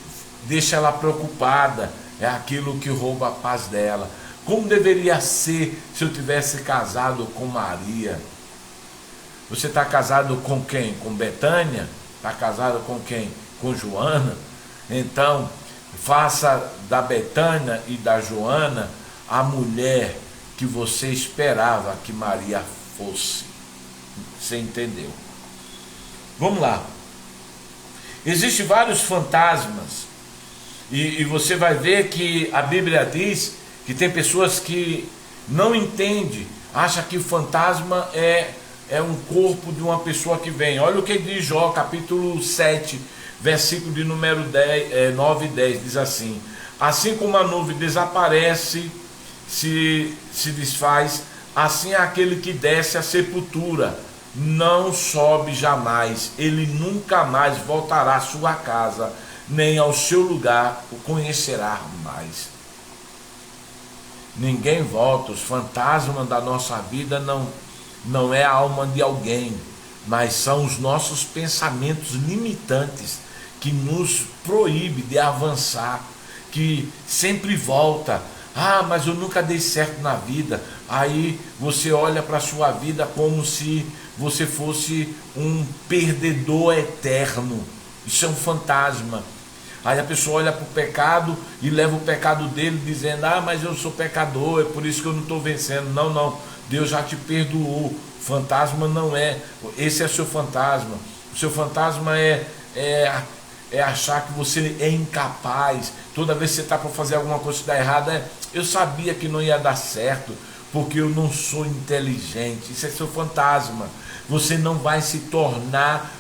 deixa ela preocupada, é aquilo que rouba a paz dela. Como deveria ser se eu tivesse casado com Maria? Você está casado com quem? Com Betânia? Está casado com quem? Com Joana? Então, faça da Betânia e da Joana a mulher que você esperava que Maria fosse. Você entendeu? Vamos lá. Existem vários fantasmas. E você vai ver que a Bíblia diz que tem pessoas que não entendem, acham que o fantasma é um corpo de uma pessoa que vem. Olha o que diz Jó, capítulo 7, versículo de número 9 e 10, diz assim: assim como a nuvem desaparece, se desfaz, assim é aquele que desce à sepultura, não sobe jamais, ele nunca mais voltará à sua casa, nem ao seu lugar o conhecerá mais. Ninguém volta. Os fantasmas da nossa vida não é a alma de alguém, mas são os nossos pensamentos limitantes que nos proíbe de avançar, que sempre volta. Ah, mas eu nunca dei certo na vida. Aí você olha para a sua vida como se você fosse um perdedor eterno. Isso é um fantasma. Aí a pessoa olha para o pecado e leva o pecado dele dizendo: ah, mas eu sou pecador, é por isso que eu não estou vencendo. Não, não, Deus já te perdoou. Fantasma não é, esse é seu fantasma. O seu fantasma é achar que você é incapaz. Toda vez que você está para fazer alguma coisa que dá errada, eu sabia que não ia dar certo, porque eu não sou inteligente. Isso é seu fantasma. Você não vai se tornar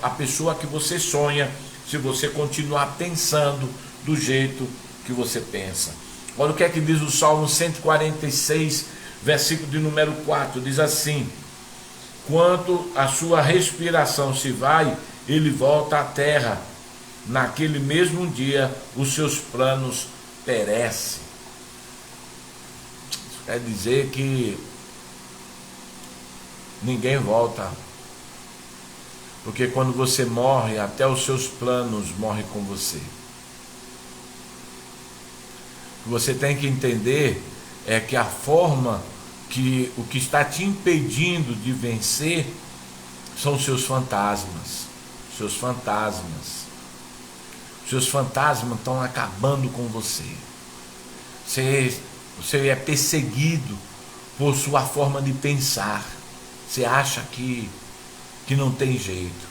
a pessoa que você sonha se você continuar pensando do jeito que você pensa. Olha o que é que diz o Salmo 146, versículo de número 4, diz assim: quando a sua respiração se vai, ele volta à terra, naquele mesmo dia os seus planos perecem. Isso quer dizer que ninguém volta, porque quando você morre, até os seus planos morrem com você. O que você tem que entender é que a forma que o que está te impedindo de vencer são os seus fantasmas. Seus fantasmas. Seus fantasmas estão acabando com você. Você é perseguido por sua forma de pensar. Você acha que não tem jeito.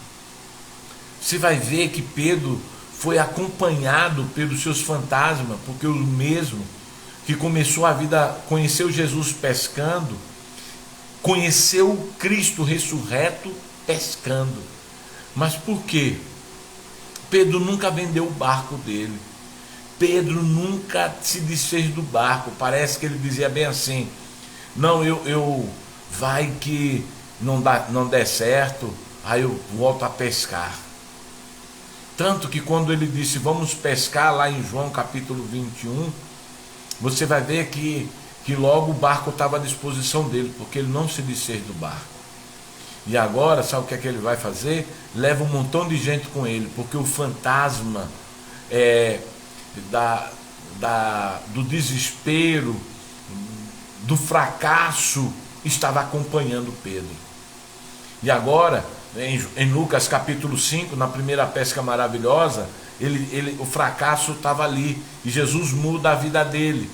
Você vai ver que Pedro foi acompanhado pelos seus fantasmas, porque o mesmo que começou a vida, conheceu Jesus pescando, conheceu Cristo ressurreto pescando. Mas por quê? Pedro nunca vendeu o barco dele. Pedro nunca se desfez do barco. Parece que ele dizia bem assim: não, eu vai que não der certo, aí eu volto a pescar. Tanto que quando ele disse vamos pescar, lá em João capítulo 21, você vai ver que logo o barco estava à disposição dele, porque ele não se desfez do barco. E agora, sabe o que é que ele vai fazer? Leva um montão de gente com ele, porque o fantasma do desespero, do fracasso, estava acompanhando Pedro. E agora, em Lucas capítulo 5, na primeira pesca maravilhosa, o fracasso estava ali, e Jesus muda a vida dele,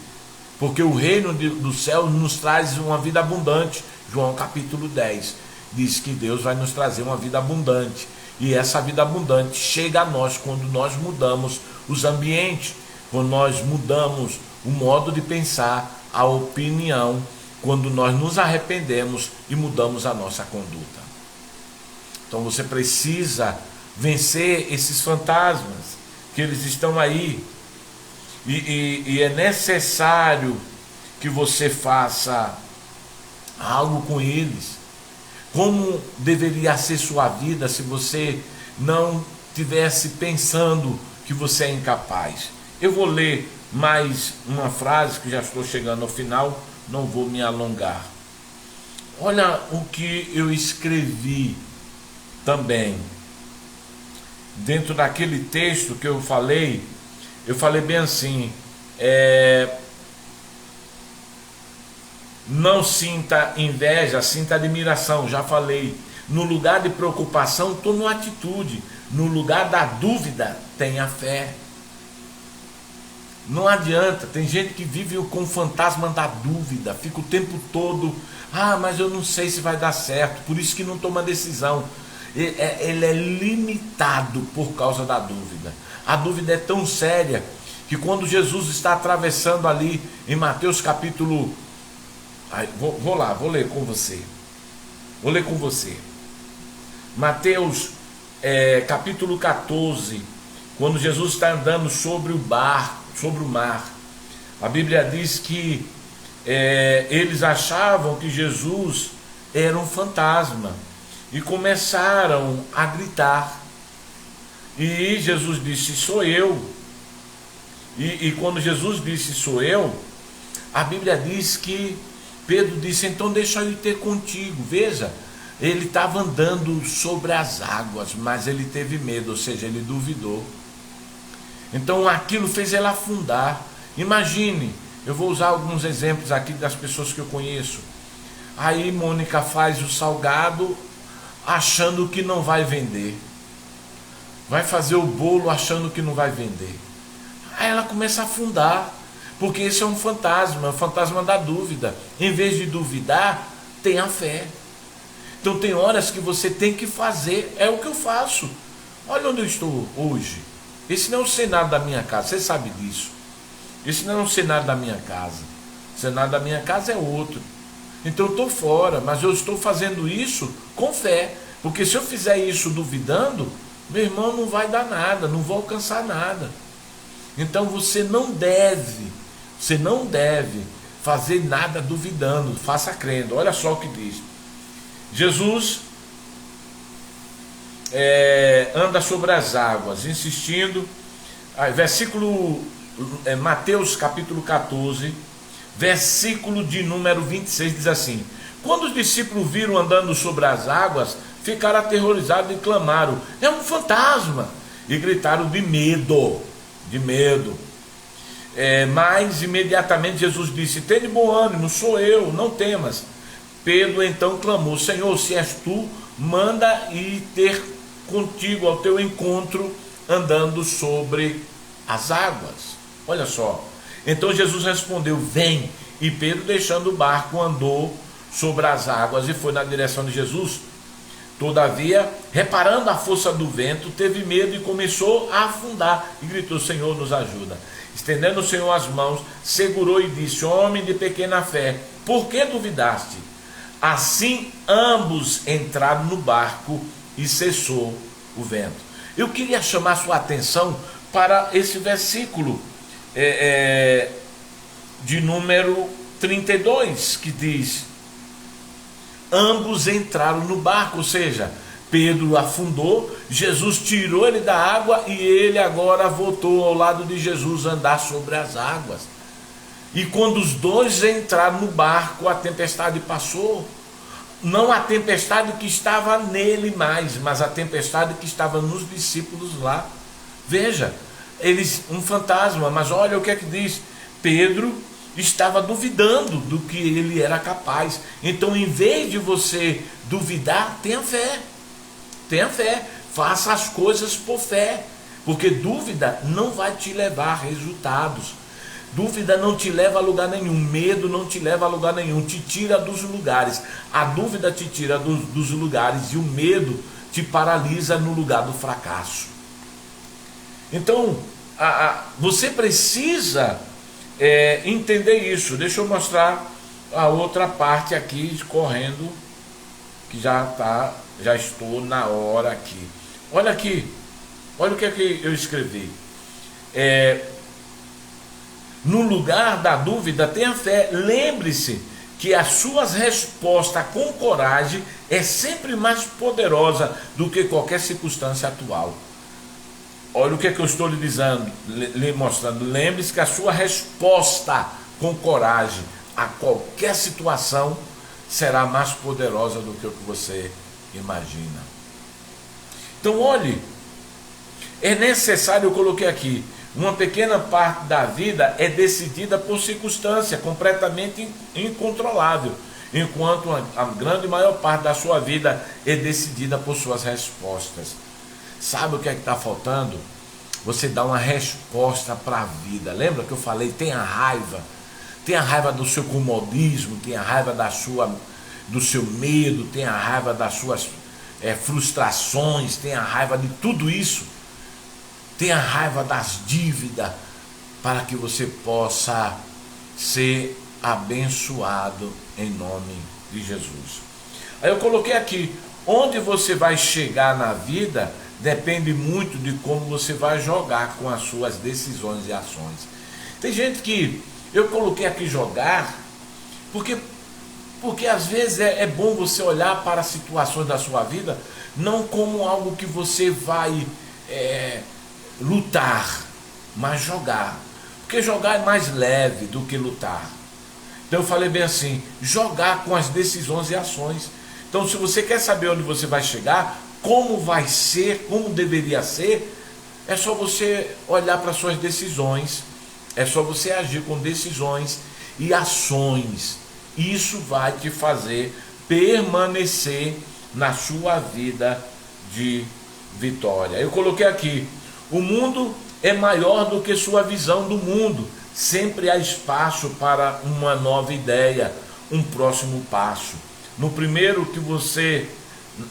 porque o reino do céu nos traz uma vida abundante, João capítulo 10. diz que Deus vai nos trazer uma vida abundante. E essa vida abundante chega a nós quando nós mudamos os ambientes, quando nós mudamos o modo de pensar, a opinião, quando nós nos arrependemos e mudamos a nossa conduta. Então você precisa vencer esses fantasmas, que eles estão aí. E é necessário que você faça algo com eles. Como deveria ser sua vida se você não tivesse pensando que você é incapaz? Eu vou ler mais uma frase, que já estou chegando ao final, não vou me alongar. Olha o que eu escrevi também. Dentro daquele texto que eu falei bem assim: não sinta inveja, sinta admiração. Já falei. No lugar de preocupação, tome uma atitude. No lugar da dúvida, tenha fé. Não adianta. Tem gente que vive com o fantasma da dúvida, fica o tempo todo: mas eu não sei se vai dar certo. Por isso que não toma decisão. Ele é limitado por causa da dúvida. A dúvida é tão séria que quando Jesus está atravessando ali em Mateus capítulo... Vou ler com você. Mateus capítulo 14, quando Jesus está andando sobre o mar. A Bíblia diz que eles achavam que Jesus era um fantasma e começaram a gritar. E Jesus disse: sou eu. E quando Jesus disse: sou eu, a Bíblia diz que Pedro disse: então deixa eu ir ter contigo. Veja, ele estava andando sobre as águas, mas ele teve medo, ou seja, ele duvidou. Então aquilo fez ele afundar. Imagine, eu vou usar alguns exemplos aqui das pessoas que eu conheço. Aí Mônica faz o salgado achando que não vai vender. Vai fazer o bolo achando que não vai vender. Aí ela começa a afundar, porque esse é um fantasma, o fantasma da dúvida. Em vez de duvidar, tenha fé. Então tem horas que você tem que fazer, é o que eu faço. Olha onde eu estou hoje. Esse não é o cenário da minha casa, você sabe disso. Esse não é o cenário da minha casa. O cenário da minha casa é outro. Então eu estou fora, mas eu estou fazendo isso com fé. Porque se eu fizer isso duvidando, meu irmão, não vai dar nada, não vou alcançar nada. Então você não deve fazer nada duvidando, faça crendo. Olha só o que diz. Jesus anda sobre as águas, insistindo. Versículo Mateus capítulo 14, versículo de número 26, diz assim: quando os discípulos viram andando sobre as águas, ficaram aterrorizados e clamaram: é um fantasma! E gritaram de medo. Mas imediatamente Jesus disse: tende bom ânimo, sou eu, não temas. Pedro então clamou: Senhor, se és tu, manda ir ter contigo ao teu encontro, andando sobre as águas. Olha só. Então Jesus respondeu: vem. E Pedro, deixando o barco, andou sobre as águas e foi na direção de Jesus. Todavia, reparando a força do vento, teve medo e começou a afundar. E gritou: Senhor, nos ajuda. Estendendo o Senhor as mãos, segurou e disse: homem de pequena fé, por que duvidaste? Assim ambos entraram no barco e cessou o vento. Eu queria chamar sua atenção para esse versículo de número 32, que diz: ambos entraram no barco, ou seja, Pedro afundou, Jesus tirou ele da água e ele agora voltou ao lado de Jesus andar sobre as águas. E quando os dois entraram no barco, a tempestade passou. Não a tempestade que estava nele mais, mas a tempestade que estava nos discípulos lá. Veja, um fantasma, mas olha o que é que diz. Pedro estava duvidando do que ele era capaz. Então, em vez de você duvidar, tenha fé. Tenha fé, faça as coisas por fé, porque dúvida não vai te levar a resultados. Dúvida não te leva a lugar nenhum, medo não te leva a lugar nenhum, te tira dos lugares. A dúvida te tira dos lugares e o medo te paralisa no lugar do fracasso. Então, você precisa entender isso. Deixa eu mostrar a outra parte aqui, correndo, que já estou na hora aqui. Olha aqui, olha o que é que eu escrevi. No lugar da dúvida, tenha fé. Lembre-se que as suas respostas com coragem é sempre mais poderosa do que qualquer circunstância atual. Olha o que é que eu estou lhe dizendo, lhe mostrando. Lembre-se que a sua resposta com coragem a qualquer situação será mais poderosa do que o que você imagina. Então, olhe, é necessário, eu coloquei aqui, uma pequena parte da vida é decidida por circunstância completamente incontrolável, enquanto a grande maior parte da sua vida é decidida por suas respostas. Sabe o que é que está faltando? Você dá uma resposta para a vida. Lembra que eu falei, tenha raiva do seu comodismo, tenha raiva do seu medo, tenha raiva das suas frustrações, tenha raiva de tudo isso. Tenha raiva das dívidas, para que você possa ser abençoado em nome de Jesus. Aí eu coloquei aqui, onde você vai chegar na vida depende muito de como você vai jogar com as suas decisões e ações. Tem gente que eu coloquei aqui jogar, porque às vezes é bom você olhar para as situações da sua vida não como algo que você vai lutar, mas jogar. Porque jogar é mais leve do que lutar. Então eu falei bem assim, jogar com as decisões e ações. Então, se você quer saber onde você vai chegar, como vai ser, como deveria ser, é só você olhar para suas decisões, é só você agir com decisões e ações. Isso vai te fazer permanecer na sua vida de vitória. Eu coloquei aqui, o mundo é maior do que sua visão do mundo. Sempre há espaço para uma nova ideia, um próximo passo.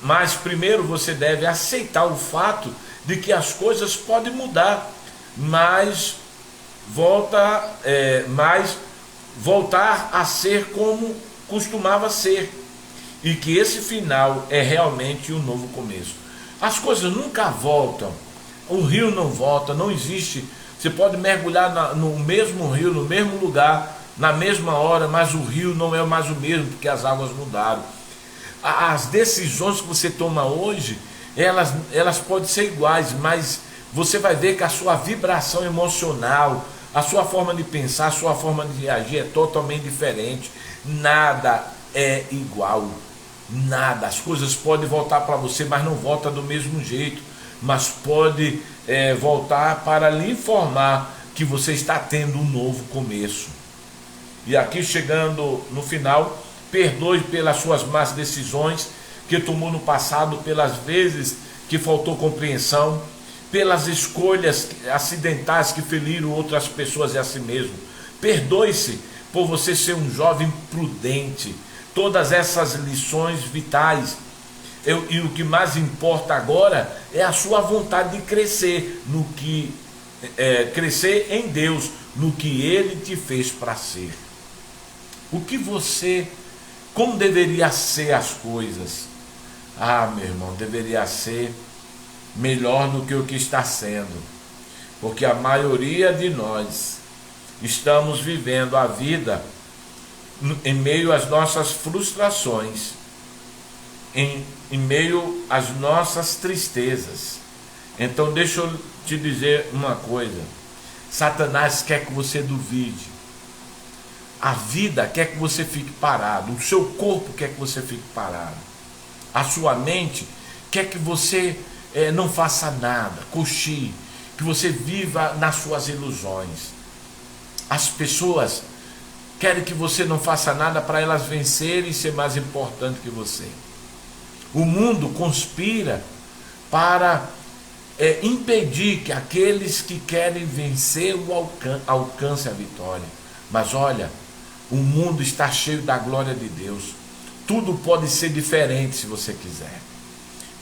Mas primeiro você deve aceitar o fato de que as coisas podem mudar, mas voltar a ser como costumava ser, e que esse final é realmente um novo começo. As coisas nunca voltam, o rio não volta, não existe. Você pode mergulhar no mesmo rio, no mesmo lugar, na mesma hora, mas o rio não é mais o mesmo, porque as águas mudaram. As decisões que você toma hoje, elas podem ser iguais, mas você vai ver que a sua vibração emocional, a sua forma de pensar, a sua forma de reagir é totalmente diferente. Nada é igual, nada. As coisas podem voltar para você, mas não volta do mesmo jeito, mas pode voltar para lhe informar que você está tendo um novo começo. E aqui, chegando no final, perdoe pelas suas más decisões que tomou no passado, pelas vezes que faltou compreensão, pelas escolhas acidentais que feriram outras pessoas e a si mesmo. Perdoe-se por você ser um jovem prudente. Todas essas lições vitais, e o que mais importa agora é a sua vontade de crescer crescer em Deus, no que Ele te fez para ser. Como deveria ser as coisas? Meu irmão, deveria ser melhor do que o que está sendo, porque a maioria de nós estamos vivendo a vida em meio às nossas frustrações, em meio às nossas tristezas. Então deixa eu te dizer uma coisa, Satanás quer que você duvide, a vida quer que você fique parado, o seu corpo quer que você fique parado, a sua mente quer que você não faça nada, cochile, que você viva nas suas ilusões. As pessoas querem que você não faça nada para elas vencerem e ser mais importante que você. O mundo conspira para impedir que aqueles que querem vencer alcancem a vitória. Mas olha, o mundo está cheio da glória de Deus. Tudo pode ser diferente se você quiser.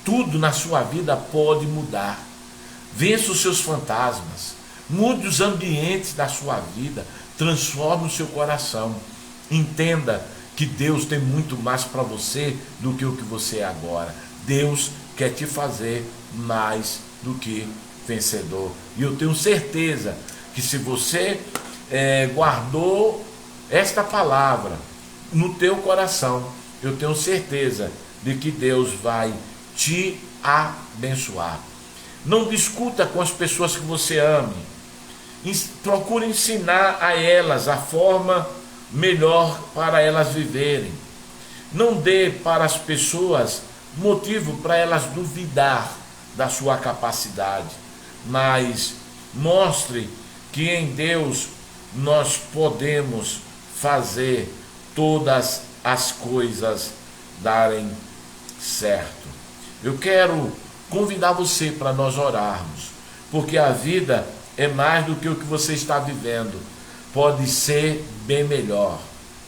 Tudo na sua vida pode mudar. Vença os seus fantasmas. Mude os ambientes da sua vida. Transforme o seu coração. Entenda que Deus tem muito mais para você do que o que você é agora. Deus quer te fazer mais do que vencedor. E eu tenho certeza que se você guardou esta palavra no teu coração, eu tenho certeza de que Deus vai te abençoar. Não discuta com as pessoas que você ame. Procure ensinar a elas a forma melhor para elas viverem. Não dê para as pessoas motivo para elas duvidar da sua capacidade, mas mostre que em Deus nós podemos fazer todas as coisas darem certo. Eu quero convidar você para nós orarmos, porque a vida é mais do que o que você está vivendo, pode ser bem melhor.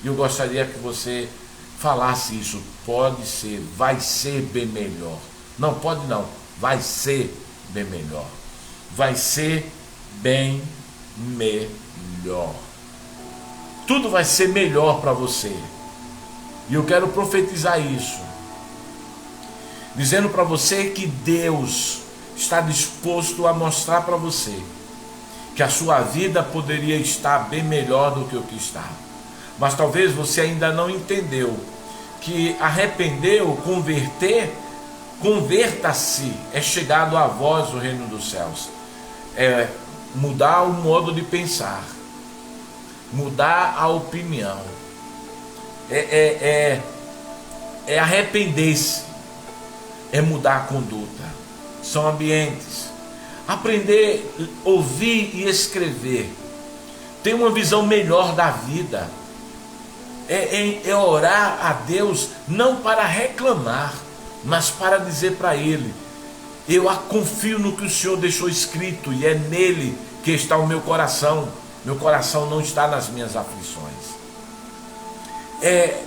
E eu gostaria que você falasse isso. Pode ser, vai ser bem melhor. Não, pode não, vai ser bem melhor. Vai ser bem melhor. Tudo vai ser melhor para você. E eu quero profetizar isso, dizendo para você que Deus está disposto a mostrar para você que a sua vida poderia estar bem melhor do que o que está. Mas talvez você ainda não entendeu que arrepender ou converter, converta-se, é chegado à voz do reino dos céus. É mudar o modo de pensar, mudar a opinião, é arrepender-se, é mudar a conduta. São ambientes. Aprender, ouvir e escrever, ter uma visão melhor da vida, é orar a Deus não para reclamar, mas para dizer para Ele: eu confio no que o Senhor deixou escrito e é nele que está o meu coração. Meu coração não está nas minhas aflições. É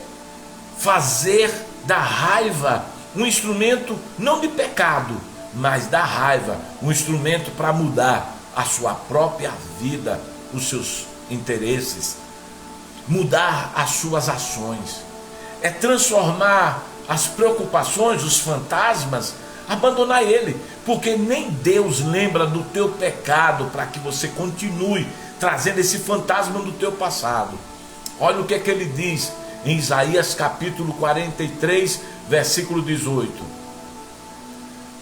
fazer da raiva um instrumento não de pecado, mas da raiva um instrumento para mudar a sua própria vida, os seus interesses, mudar as suas ações. É transformar as preocupações, os fantasmas, abandonar ele, porque nem Deus lembra do teu pecado para que você continue trazendo esse fantasma do teu passado. Olha o que é que ele diz em Isaías capítulo 43, versículo 18.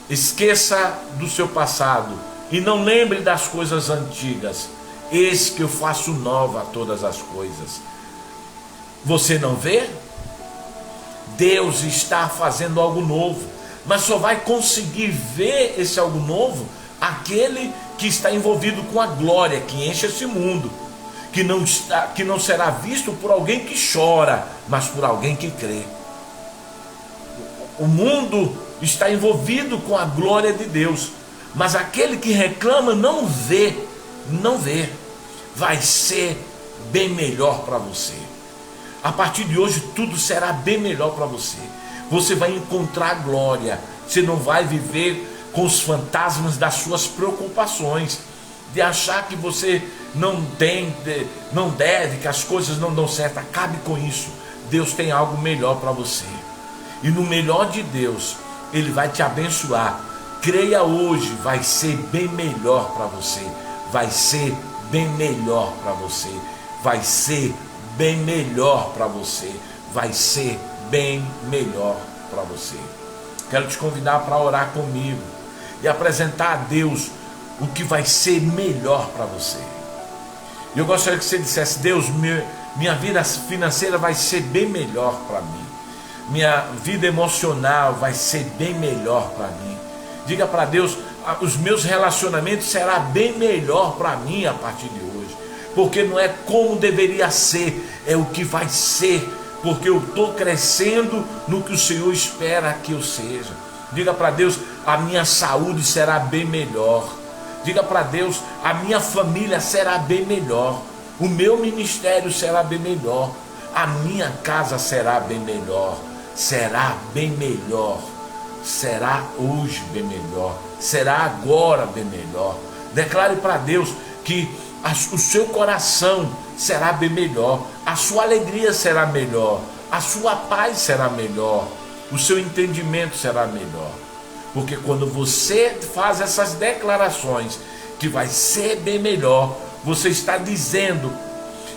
Esqueça do seu passado e não lembre das coisas antigas. Eis que eu faço nova todas as coisas. Você não vê? Deus está fazendo algo novo, mas só vai conseguir ver esse algo novo aquele que está envolvido com a glória que enche esse mundo, que não será visto por alguém que chora, mas por alguém que crê. O mundo está envolvido com a glória de Deus, mas aquele que reclama não vê. Vai ser bem melhor para você. A partir de hoje tudo será bem melhor para você. Você vai encontrar glória. Você não vai viver com os fantasmas das suas preocupações, de achar que você não deve, que as coisas não dão certo. Acabe com isso. Deus tem algo melhor para você. E no melhor de Deus, Ele vai te abençoar. Creia hoje, vai ser bem melhor para você. Vai ser bem melhor para você. Vai ser bem melhor para você. Vai ser bem melhor para você. Quero te convidar para orar comigo e apresentar a Deus o que vai ser melhor para você. E eu gostaria que você dissesse: Deus, minha vida financeira vai ser bem melhor para mim. Minha vida emocional vai ser bem melhor para mim. Diga para Deus: os meus relacionamentos serão bem melhor para mim a partir de hoje. Porque não é como deveria ser, é o que vai ser. Porque eu estou crescendo no que o Senhor espera que eu seja. Diga para Deus: a minha saúde será bem melhor. Diga para Deus: a minha família será bem melhor. O meu ministério será bem melhor. A minha casa será bem melhor. Será bem melhor. Será hoje bem melhor. Será agora bem melhor. Declare para Deus que o seu coração será bem melhor. A sua alegria será melhor. A sua paz será melhor. O seu entendimento será melhor. Porque quando você faz essas declarações que vai ser bem melhor, você está dizendo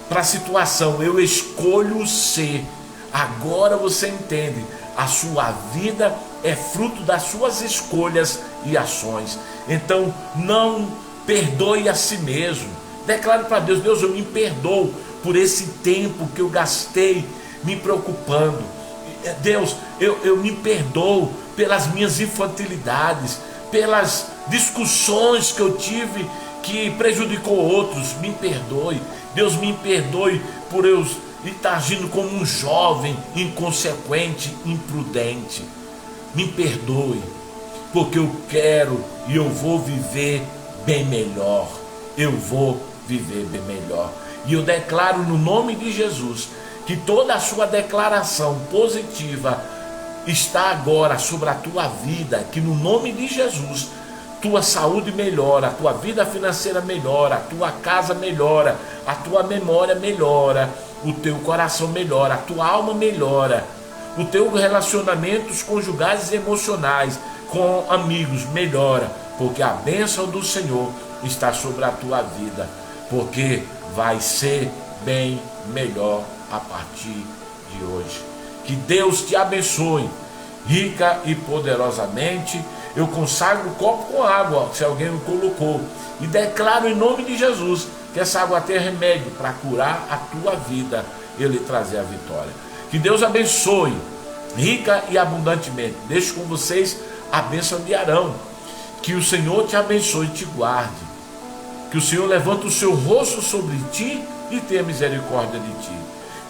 para a situação: eu escolho ser. Agora você entende, a sua vida é fruto das suas escolhas e ações. Então não perdoe a si mesmo. Declare para Deus: Deus, eu me perdoo por esse tempo que eu gastei me preocupando. Deus, eu me perdoo pelas minhas infantilidades, pelas discussões que eu tive que prejudicou outros. Me perdoe. Deus, me perdoe por eu estar agindo como um jovem inconsequente, imprudente. Me perdoe, porque eu quero e eu vou viver bem melhor. Eu vou viver bem melhor. E eu declaro no nome de Jesus que toda a sua declaração positiva está agora sobre a tua vida, que no nome de Jesus tua saúde melhora, a tua vida financeira melhora, a tua casa melhora, a tua memória melhora, o teu coração melhora, a tua alma melhora, o teu relacionamentos conjugais e emocionais com amigos melhora, porque a bênção do Senhor está sobre a tua vida, porque vai ser bem melhor a partir de hoje. Que Deus te abençoe rica e poderosamente. Eu consagro o copo com água, se alguém me colocou, e declaro em nome de Jesus que essa água tem remédio para curar a tua vida e lhe trazer a vitória. Que Deus abençoe rica e abundantemente. Deixo com vocês a bênção de Arão. Que o Senhor te abençoe e te guarde. Que o Senhor levante o seu rosto sobre ti e tenha misericórdia de ti.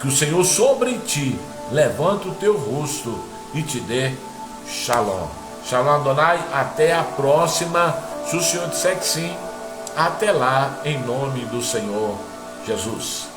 Que o Senhor sobre ti levante o teu rosto e te dê shalom. Shalom Adonai, até a próxima. Se o Senhor disser que sim, até lá, em nome do Senhor Jesus.